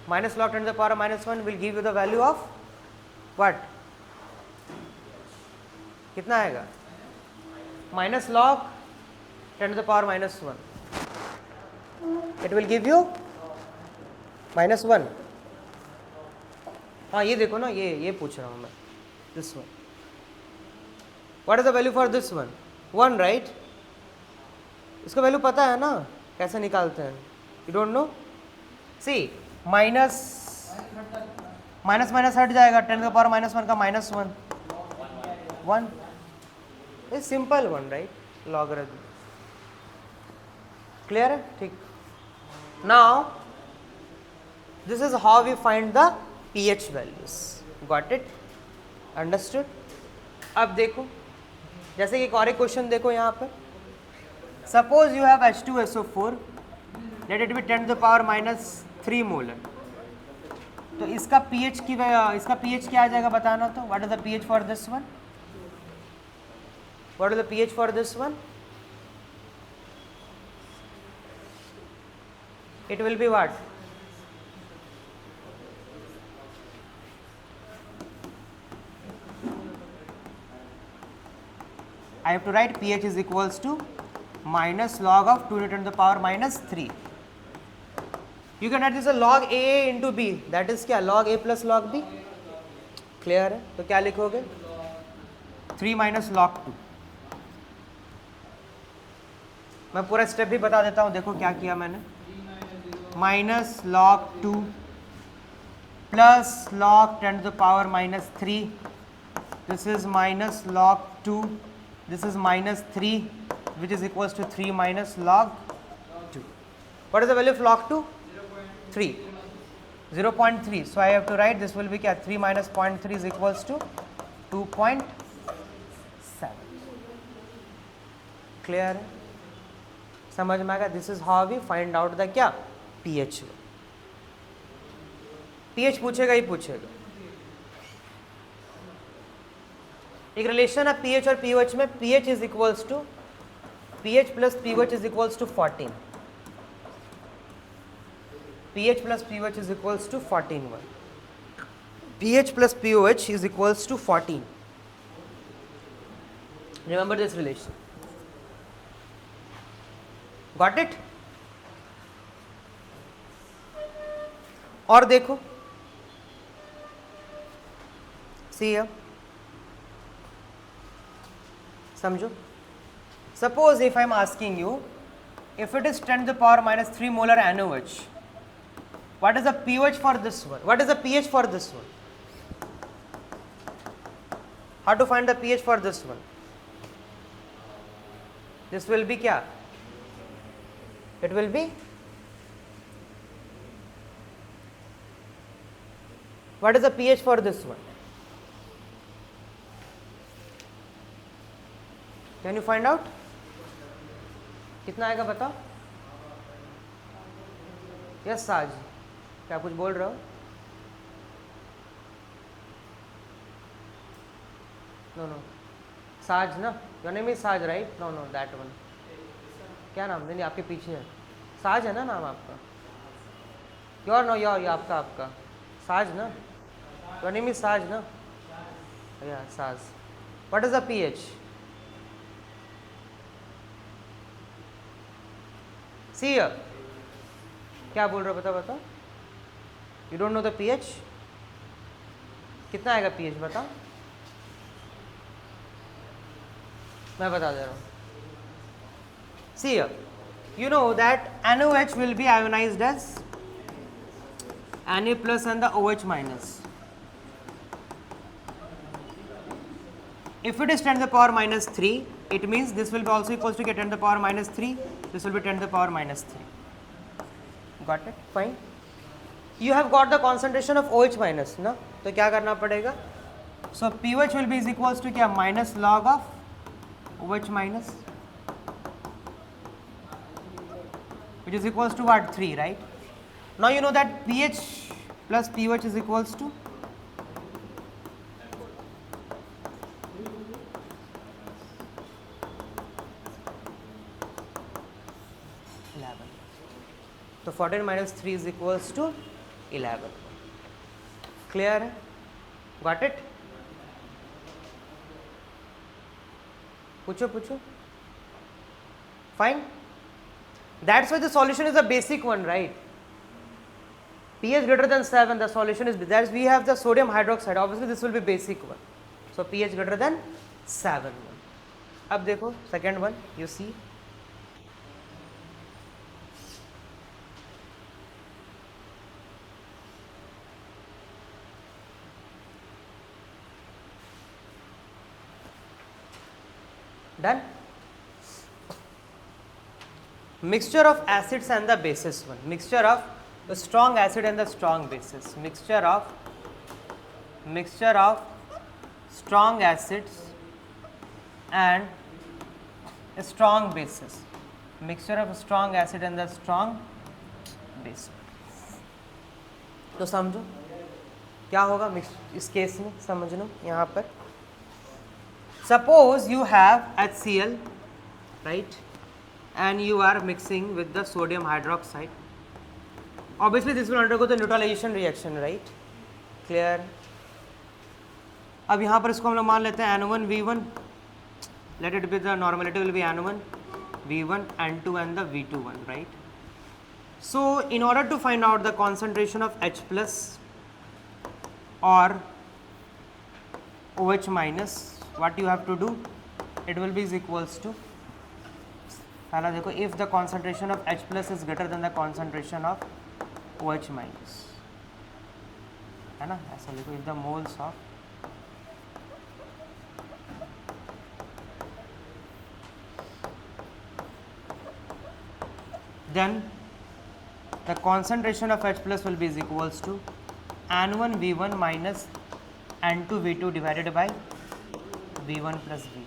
Minus log 10 to the power minus 1 will give you the value of what? कितना आएगा? Minus log 10 to the power minus 1. It will give you -1. हाँ ये देखो ना, ये पूछ रहा हूँ मैं. This one. What is the value for this one? 1, right? इसका वैल्यू पता है ना कैसे निकालते हैं? You don't know? See, minus हट जाएगा, 10 to the power minus 1 का -1 1. It's simple one, right? Logarithm. Clear है? ठीक. Now this is how we find the pH values. Got it? Understood? अब देखो, जैसे कि एक और क्वेश्चन देखो यहाँ पर. Suppose you have H2SO4, let it be 10 to the power minus 3 molar. तो इसका pH क्या आ जाएगा बताना तो. What is the pH for this one? What is the pH for this one? It will be what? I have to write pH is equals to minus log of 2 to the power minus 3. You can write this as log A into B. That is क्या? Log A plus log B. Clear है? तो क्या लिखोगे? 3 minus log 2. मैं पूरा step भी बता देता हूँ. देखो क्या किया मैंने. Minus log 2 plus log 10 to the power minus 3. This is minus log 2. This is minus 3, which is equals to 3 minus log 2. What is the value of log 2? 3. 0.3. So I have to write this will be क्या? 3 minus 0.3 is equals to 2.7. Clear है? समझ में आएगा? This is how we find out the क्या? pH. pH पूछेगा ही पूछेगा. एक relation है pH और pOH में. pH is equals to pH plus pOH is equals to 14. pH plus pOH is equals to 14. pH plus pOH is equals to 14. Remember this relation. Got it? और देखो, see here, समझो. Suppose if I am asking you, if it is 10 to the power minus 3 molar NaOH, what is the pH for this one? What is the pH for this one? How to find the pH for this one? This will be क्या? It will be, what is the pH for this one? Can you find out? कितना आएगा बताओ. Yes साज, क्या कुछ बोल रहे हो? नो साज ना, योर नेम इज साज राइट? Know that one. क्या नाम? नहीं आपके पीछे है. साज है ना नाम आपका? योर आपका साज ना? योर नेम इज साज ना? या साज. What is the pH? सी क्या बोल रहे हो? बताओ. You don't know the pH? कितना आएगा pH बताओ. मैं बता दे रहा हूँ. See here, you know that NaOH will be ionized as Na plus and the OH minus. If it is 10 to the power minus 3, it means this will be also equals to get 10 to the power minus 3. This will be 10 to the power minus 3. Got it? Fine. You have got the concentration of OH minus, ना? तो क्या करना पड़ेगा? So pOH will be is equals to क्या? Minus log of OH minus, which is equals to what? 3, right? Now you know that pH plus pOH is equals to तो 14 minus 3 is equals to 11. Clear है? Got it? पूछो पूछो. Fine. That's why the solution is a basic one, right? pH greater than 7, the solution is that we have the sodium hydroxide. Obviously this will be basic one. So pH greater than 7. अब देखो second one, you see. Done. Mixture of acids and the bases one. Mixture of the strong acid and the strong bases. Mixture of strong acids and strong bases. Mixture of strong acid and the strong base. तो समझो क्या होगा इस case में, समझ लो यहाँ पर. Suppose you have HCl, right, and you are mixing with the sodium hydroxide. Obviously this will undergo the neutralization reaction, right? Clear? अब यहाँ पर इसको हम लोग मान लेते हैं N1 V1. Let it be the normality will be N1 V1 N2 and the V21, right? So in order to find out the concentration of H plus or OH minus, what you have to do, it will be is equals to, पहला देखो, if the concentration of H plus is greater than the concentration of OH minus, है ना, ऐसा लिखो, if the moles of then the concentration of H plus will be is equals to N1 V1 minus N2 V2 divided by V1 plus V2.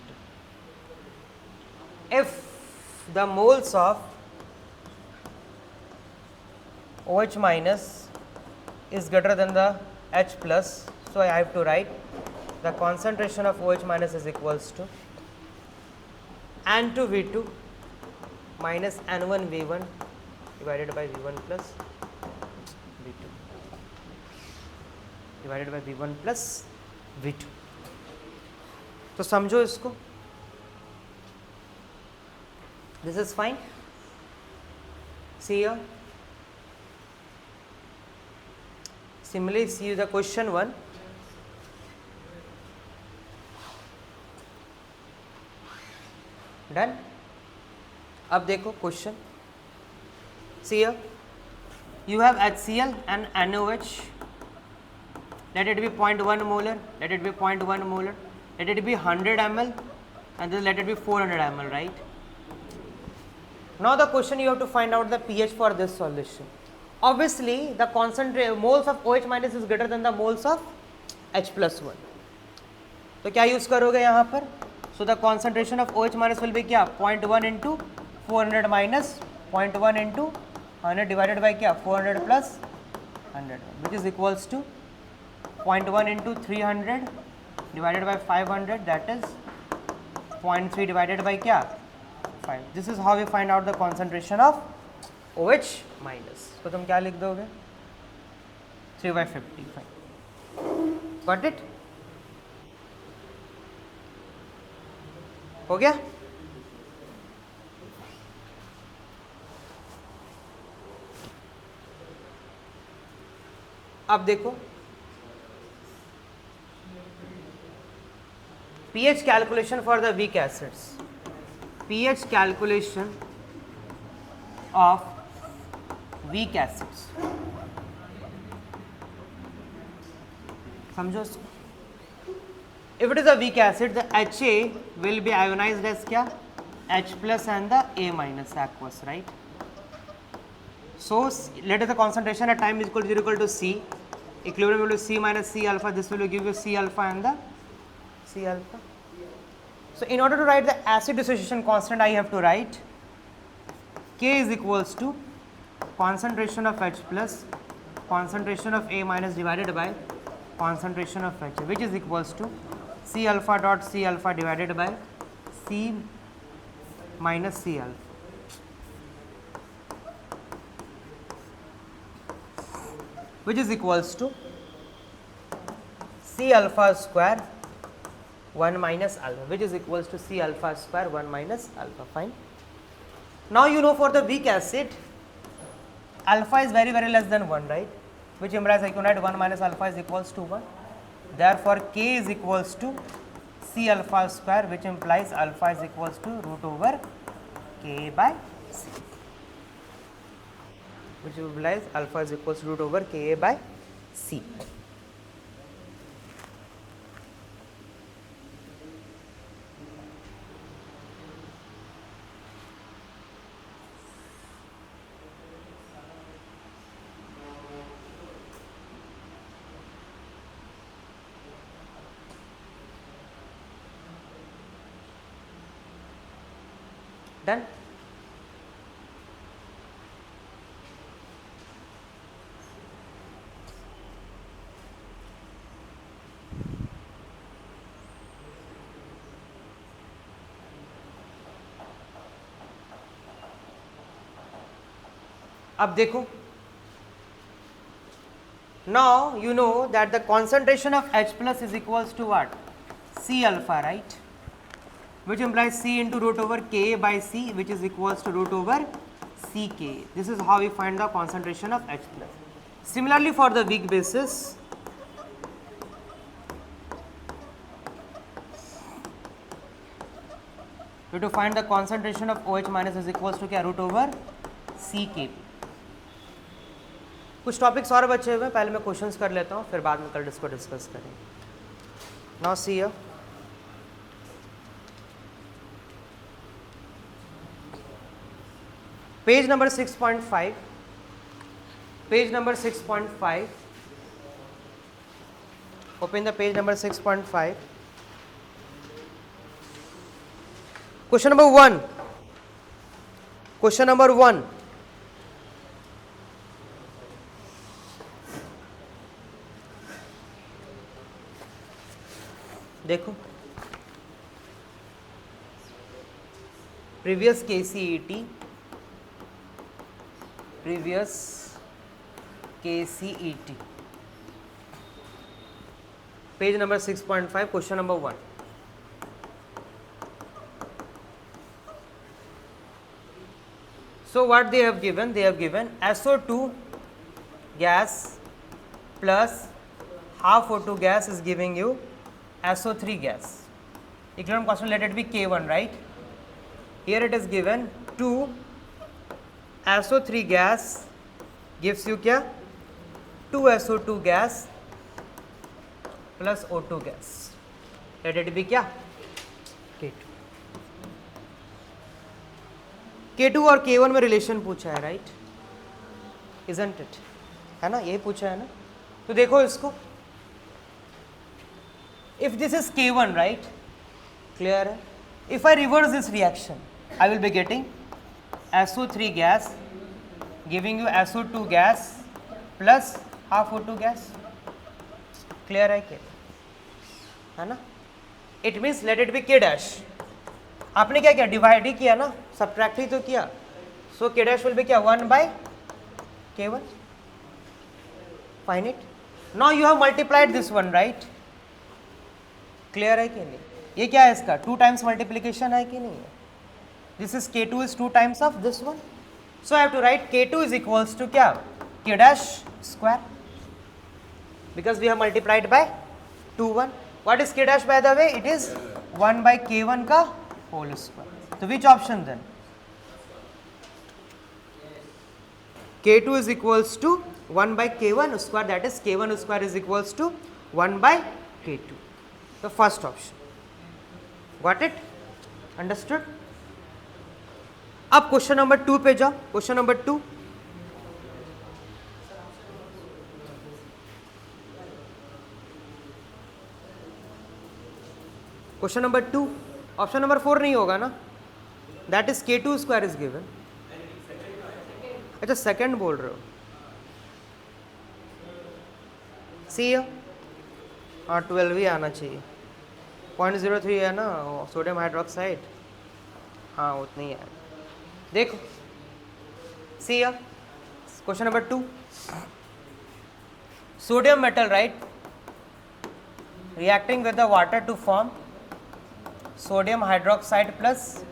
If the moles of OH minus is greater than the H plus, so I have to write the concentration of OH minus is equals to N2 V2 minus N1 V1 divided by V1 plus V2 divided by V1 plus V2. तो समझो इसको. This is fine. See here. Similarly, see the question 1. Done. अब देखो question. See here. You have HCl and NaOH. Let it be 0.1 molar. Let it be 0.1 molar. Let it be 100 ml and then let it be 400 ml, right? Now the question, you have to find out the pH for this solution. Obviously the moles of OH minus is greater than the moles of H plus 1. तो क्या use करोगे यहाँ पर? So the concentration of OH minus will be क्या? 0.1 into 400 minus 0.1 into 100 divided by क्या? 400 plus 100, which is equals to 0.1 into 300 divided by 500, that is 0.3 divided by क्या? 5. This is how we find out the concentration of OH minus. तो तुम क्या लिख दोगे? 3/50. Got it? हो गया? अब देखो pH calculation for the weak acids, pH calculation of weak acids, समझो इसको. If it is a weak acid, the HA will be ionized as क्या, H plus and the A minus aqueous, right? So let us the concentration at time is equal to C, equilibrium will be C minus C alpha, this will give you C alpha and the C alpha. So in order to write the acid dissociation constant, I have to write K is equals to concentration of H plus, concentration of A minus divided by concentration of H, which is equals to C alpha dot C alpha divided by C minus C alpha. Which is equals to C alpha square 1 minus alpha, which is equals to C alpha square 1 minus alpha. Fine. Now you know for the weak acid, alpha is very less than 1, right? Which implies I can write 1 minus alpha is equals to 1. Therefore, K is equals to C alpha square, which implies alpha is equals to root over K by C. Which implies alpha is equals to root over Ka by C. Done? अब देखो, now you know that the concentration of H plus is equals to what? C alpha, right? Which implies C into root over Ka by C, which is equals to root over Ck. This is how we find the concentration of H plus. Similarly, for the weak bases, we have to find the concentration of OH minus is equals to क्या, root over Ck. कुछ topics और बचे हुए हैं, पहले मैं questions कर लेता हूँ, फिर बाद में कल इसको डिस्कस करेंगे. Now see here, page number 6.5, page number 6.5, open the page number 6.5. Question number 1, question number 1, देखो, previous KCET, previous KCET, page number 6.5, question number 1. So what they have given? They have given SO2 gas plus half O2 gas is giving you SO3 gas. Equilibrium constant, let it be K1, right? Here it is given 2 SO3 gas gives you क्या? 2 SO2 gas plus O2 gas. Let it be क्या? K2. K2 और K1 में relation पूछा है, right? Isn't it? है ना, ये पूछा है ना. तो देखो इसको, if this is K1, right? Clear है? If I reverse this reaction, I will be getting SO3 gas giving you SO2 gas plus half O2 gas. Clear है क्या? है ना? It means let it be K dash. आपने क्या किया? Divide ही किया ना, सब्ट्रैक्ट ही तो किया. सो K dash will be क्या? 1 by K1. Find it. Now you have multiplied this one, right? Clear है कि नहीं? ये क्या है इसका? 2 times मल्टीप्लीकेशन है कि नहीं है? This is K2 is 2 times of this one. So I have to write K2 is equals to क्या? K dash square. Because we have multiplied by 2, 1. What is K dash by the way? It is 1 by K1 का whole square. तो which option then? K2 is equals to 1 by K1 square, that is K1 square is equals to 1 by K2. The first option. Got it? Understood? अब question number 2 पे जाओ. Question number 2. Question number 2. Option number 4 नहीं होगा ना? That is K2 square is given. अच्छा second बोल रहे हो. सी हाँ 12 ही आना चाहिए. 0.03 है ना सोडियम हाइड्रोक्साइड. हाँ उतना ही है. देखो C question number 2. Sodium metal right reacting with the water to form sodium hydroxide plus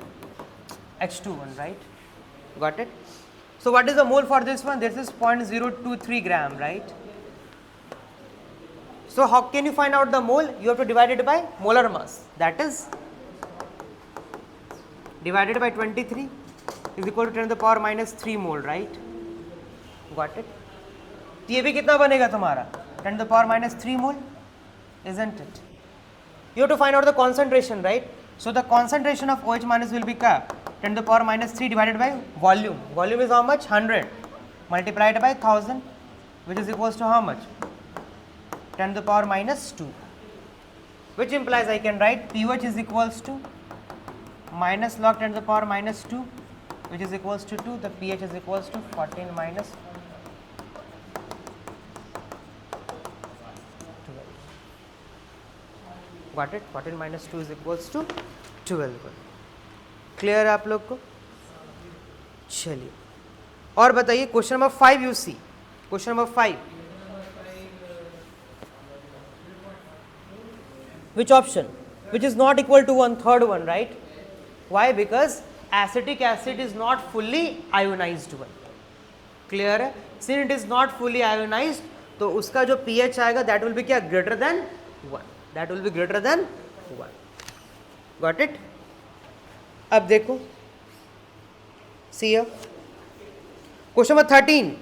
H2O, right? Got it? So what is the mole for this one? This is 0.023 gram, right? So how can you find out the mole? You have to divide it by molar mass, that is divided by 23 is equal to 10 to the power minus 3 mole, right? Got it? तो ये भी कितना बनेगा तुम्हारा? 10 to the power minus 3 mole, isn't it? You have to find out the concentration, right? So the concentration of OH minus will be 10 to the power minus 3 divided by volume. Volume is how much? 100 multiplied by 1000, which is equals to how much? 10 to the power minus 2, which implies I can write pH is equals to minus log 10 to the power minus 2, which is equals to 2. The pH is equals to 14 minus 12. Got it? 14 minus 2 is equals to 12. Clear है आप लोग को? चलिए और बताइए question number 5. You see question number 5. Which option? Which is not equal to 1/3 one, right? Why? Because acetic acid is not fully ionized one. Clear है? Since it is not fully ionized, तो उसका जो pH आएगा that will be क्या? Greater than 1. That will be greater than 1. Got it? अब देखो see here. Question number 13.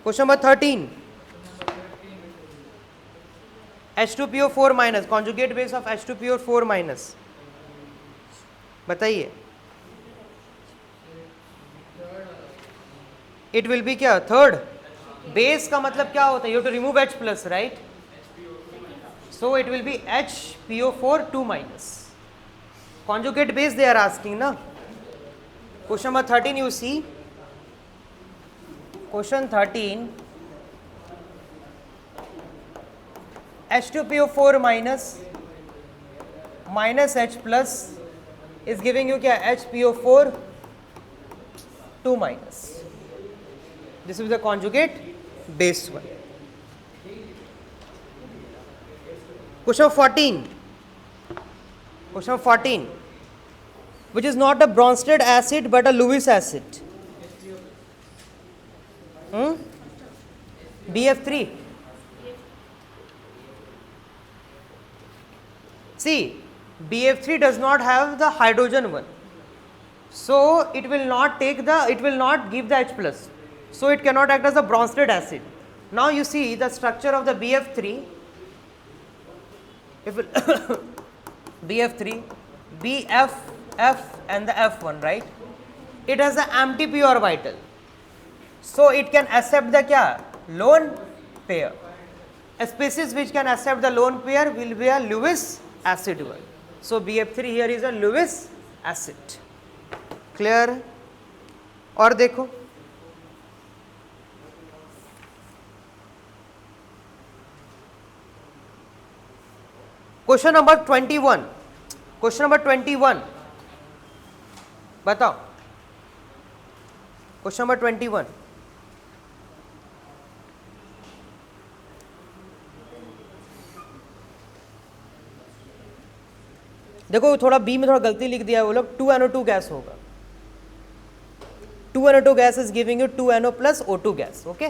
Question number 13. H2PO4 minus, conjugate base of H2PO4 minus. बताइए. It will be क्या? Third. Base का मतलब क्या होता है? You have to remove H plus, right? So it will be HPO4 2 minus. Conjugate base they are asking na. Question number 13 you see. Question 13. H2PO4 minus minus H plus is giving you क्या? HPO4 2 minus. This is the conjugate base one. Question 14. Question 14. Which is not a Bronsted acid but a Lewis acid. BF3. See, BF3 does not have the hydrogen one, so it will not give the H plus, so it cannot act as a Bronsted acid. Now you see the structure of the BF3. If it BF3, BF, F and the F1, right? It has an empty p orbital, so it can accept the क्या? Lone pair. A species which can accept the lone pair will be a Lewis acid one. So BF3 here is a Lewis acid. Clear? और देखो question number 21. Question number 21 बताओ. Question number 21. देखो थोड़ा B में थोड़ा गलती लिख दिया है वो लोग. 2NO2 गैस होगा. 2NO2 gas is giving you 2NO plus O2 gas. Okay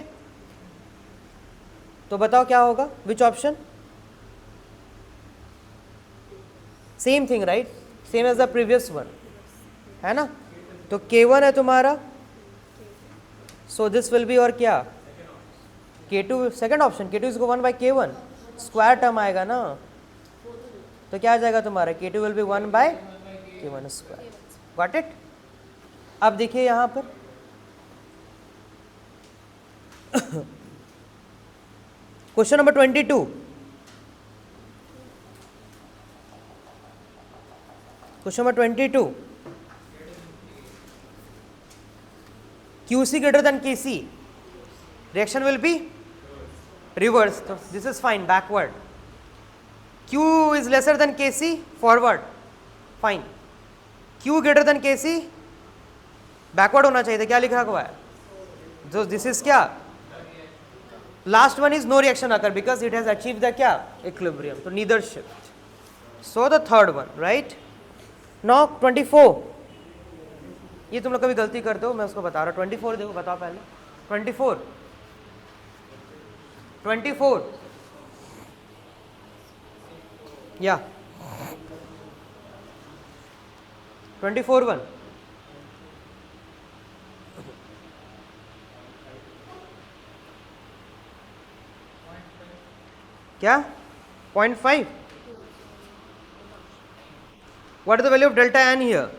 तो बताओ क्या होगा? Which option? Same thing right, same as the previous one, है ना। तो K1 है तुम्हारा, सो दिस विल बी और क्या K2, second option K2 is को 1 बाई K1, स्क्वायर टर्म आएगा ना, तो क्या आ जाएगा तुम्हारा K2 will be 1 by K1 square. Got it. अब देखिए यहां पर question number 22, question number 22, QC greater than KC, reaction will be reverse, so this is fine, backward. Q is lesser than KC, forward, fine. Q greater than KC, backward होना चाहिए था, क्या लिखा हुआ है, so this is क्या, last one is no reaction occur because it has achieved the क्या equilibrium, so neither shift. So the third one, right? Now 24, ये तुम लोग कभी गलती करते हो, मैं उसको बता रहा हूँ। 24 देखो, बताओ पहले 24, 24 या 24 1 क्या 0.5, what is the value of delta n here?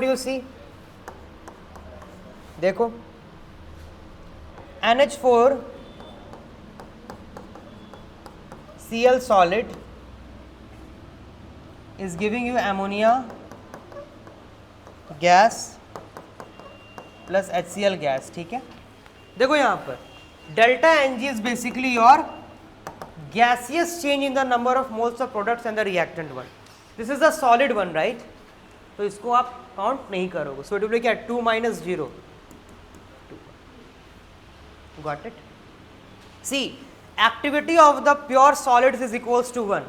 you see, देखो NH4 Cl solid is giving you ammonia gas plus HCl gas, ठीक है। देखो यहाँ पर delta Ng is basically your gaseous change in the number of moles of products and the reactant one. This is the solid one, right? तो इसको आप count नहीं करोगे, सो इट विल बी क्या 2 minus 0, got it. See activity of the pure solids is equals to 1,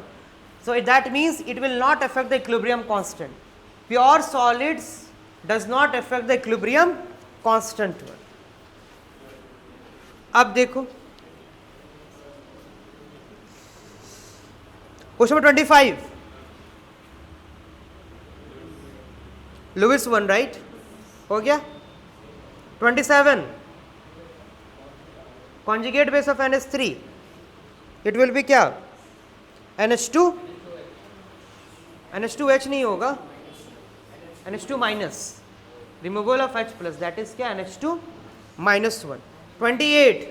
so that means it will not affect the equilibrium constant, pure solids does not affect the equilibrium constant one. अब देखो question number 25, Lewis one, right, हो गया। 27, conjugate base of NH3, it will be क्या NH2, NH2H नहीं होगा, NH2 minus, removal of H plus, that is क्या NH2 minus 1। 28,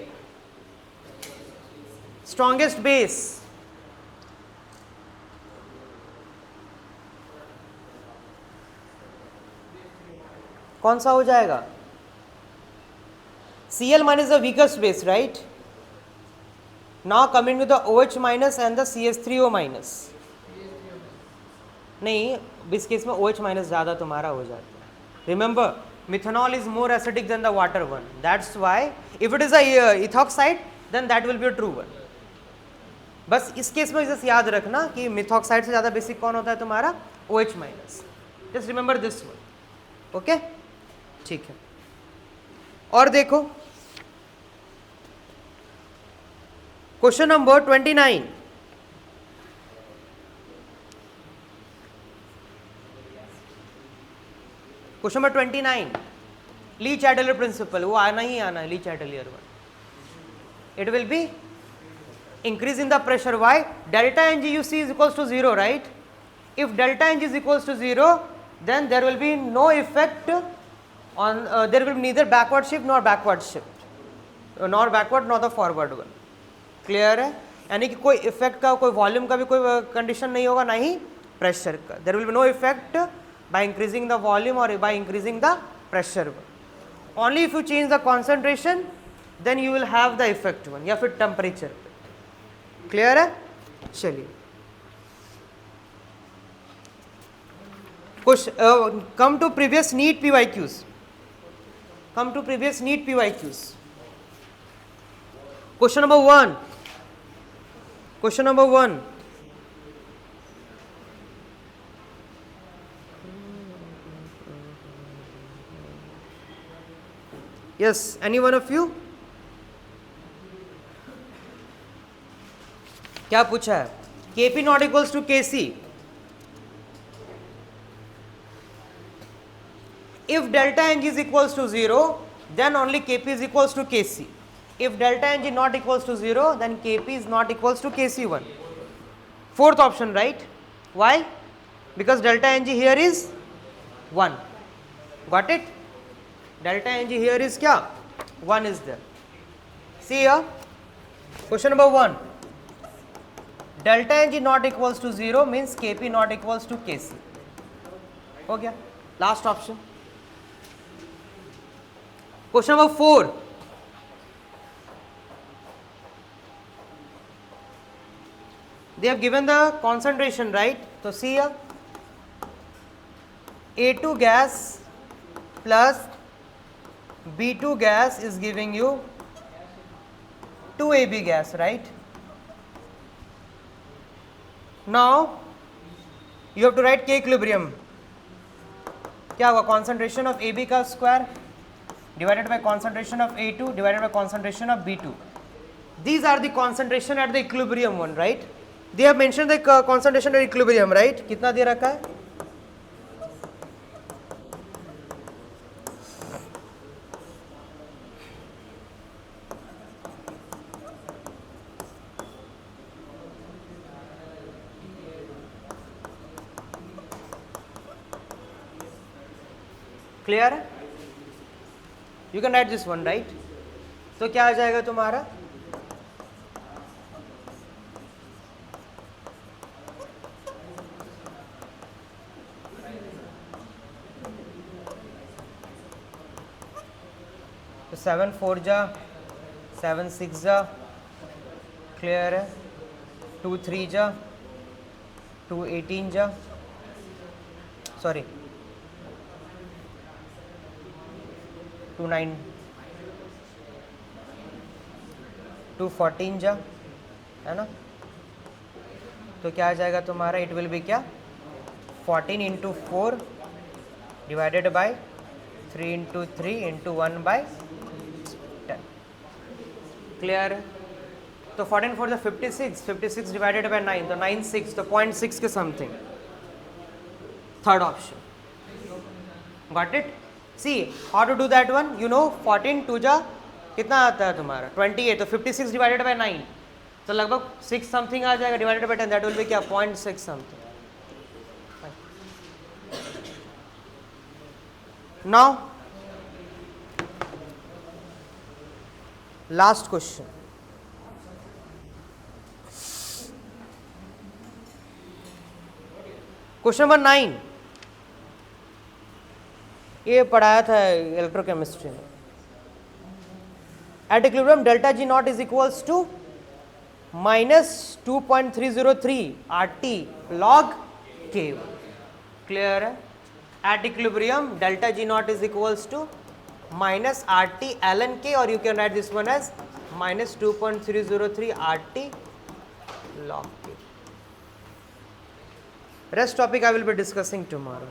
strongest base, कौन सा हो जाएगा Cl minus the weakest base, right? Now coming to the OH minus and the CH3O minus, नहीं इस केस में OH minus ज़्यादा तुम्हारा हो जाता है। Remember, methanol is more acidic than the water one. That's why if it is a ethoxide, then that will be a true one. बस इस केस में जैसे याद रखना कि मिथॉक्साइड से ज़्यादा बेसिक कौन होता है तुम्हारा OH minus. Just remember this one. Okay? ठीक है। और देखो क्वेश्चन नंबर 29, क्वेश्चन नंबर 29, ली चैटलियर प्रिंसिपल, वो आना ही आना है, ली Chatelier one. It will B increase in the pressure, why delta Ng you see is equals to 0, right? If delta Ng is equals to 0, then there will be no effect on there will be neither backward shift nor backward shift, nor backward nor the forward one. Clear है, यानी कि कोई effect का, कोई volume का भी कोई condition नहीं होगा, ना ही प्रेशर का। There will be no effect by increasing the volume और by increasing the pressure. Only if you change the concentration then you will have the effect one, या फिर टेम्परेचर पे। क्लियर है, चलिए come to previous NEET PYQs. Come to previous NEET PYQs. Question number 1. Question number 1. Yes, any one of you? क्या पूछा है? Kp not equals to Kc. If delta Ng is equals to 0, then only Kp is equals to Kc. If delta Ng not equals to 0, then Kp is not equals to Kc1. Fourth option, right? Why? Because delta Ng here is 1. Got it? Delta Ng here is kya? 1 is there. See here. Question number 1. Delta Ng not equals to 0 means Kp not equals to Kc. हो गया. Last option. Question number 4. They have given the concentration, right? So see here. A2 gas plus B2 gas is giving you 2AB gas, right? Now you have to write K equilibrium. क्या होगा? Concentration of AB का square divided by concentration of A2 divided by concentration of B2. These are the concentration at the equilibrium one, right? They have mentioned the concentration at equilibrium, right? कितना दे रखा है? Clear है? You can write this one, right? तो क्या आ जाएगा तुम्हारा? तो 7 4 जा 7 6 जा, क्लियर है? 2 3 जा 2 18 जा, सॉरी 2 9 2 14 जा, है ना? तो क्या आ जाएगा तुम्हारा? इट विल बी क्या? 14 into 4 divided by 3 into 3 into 1 by 10. Clear है? तो 14 4 56, 56 डिवाइडेड बाई 9, तो 9 6, तो 0.6 के समथिंग. Third option. Got it? See how to do that one? You know 14 2 जा कितना आता है तुम्हारा? 28. तो 56 डिवाइडेड बाई 9, तो लगभग 6 समथिंग आ जाएगा divided by 10. That will be क्या? 0.6 something. Now last question. Question number 9 ये पढ़ाया था इलेक्ट्रोकेमिस्ट्री में. At equilibrium delta G not is equals to -2.303 RT log K. Clear है? At equilibrium delta G not is equals to -RT ln K, और you can write this one as -2.303 RT log K. Rest topic I will be discussing tomorrow.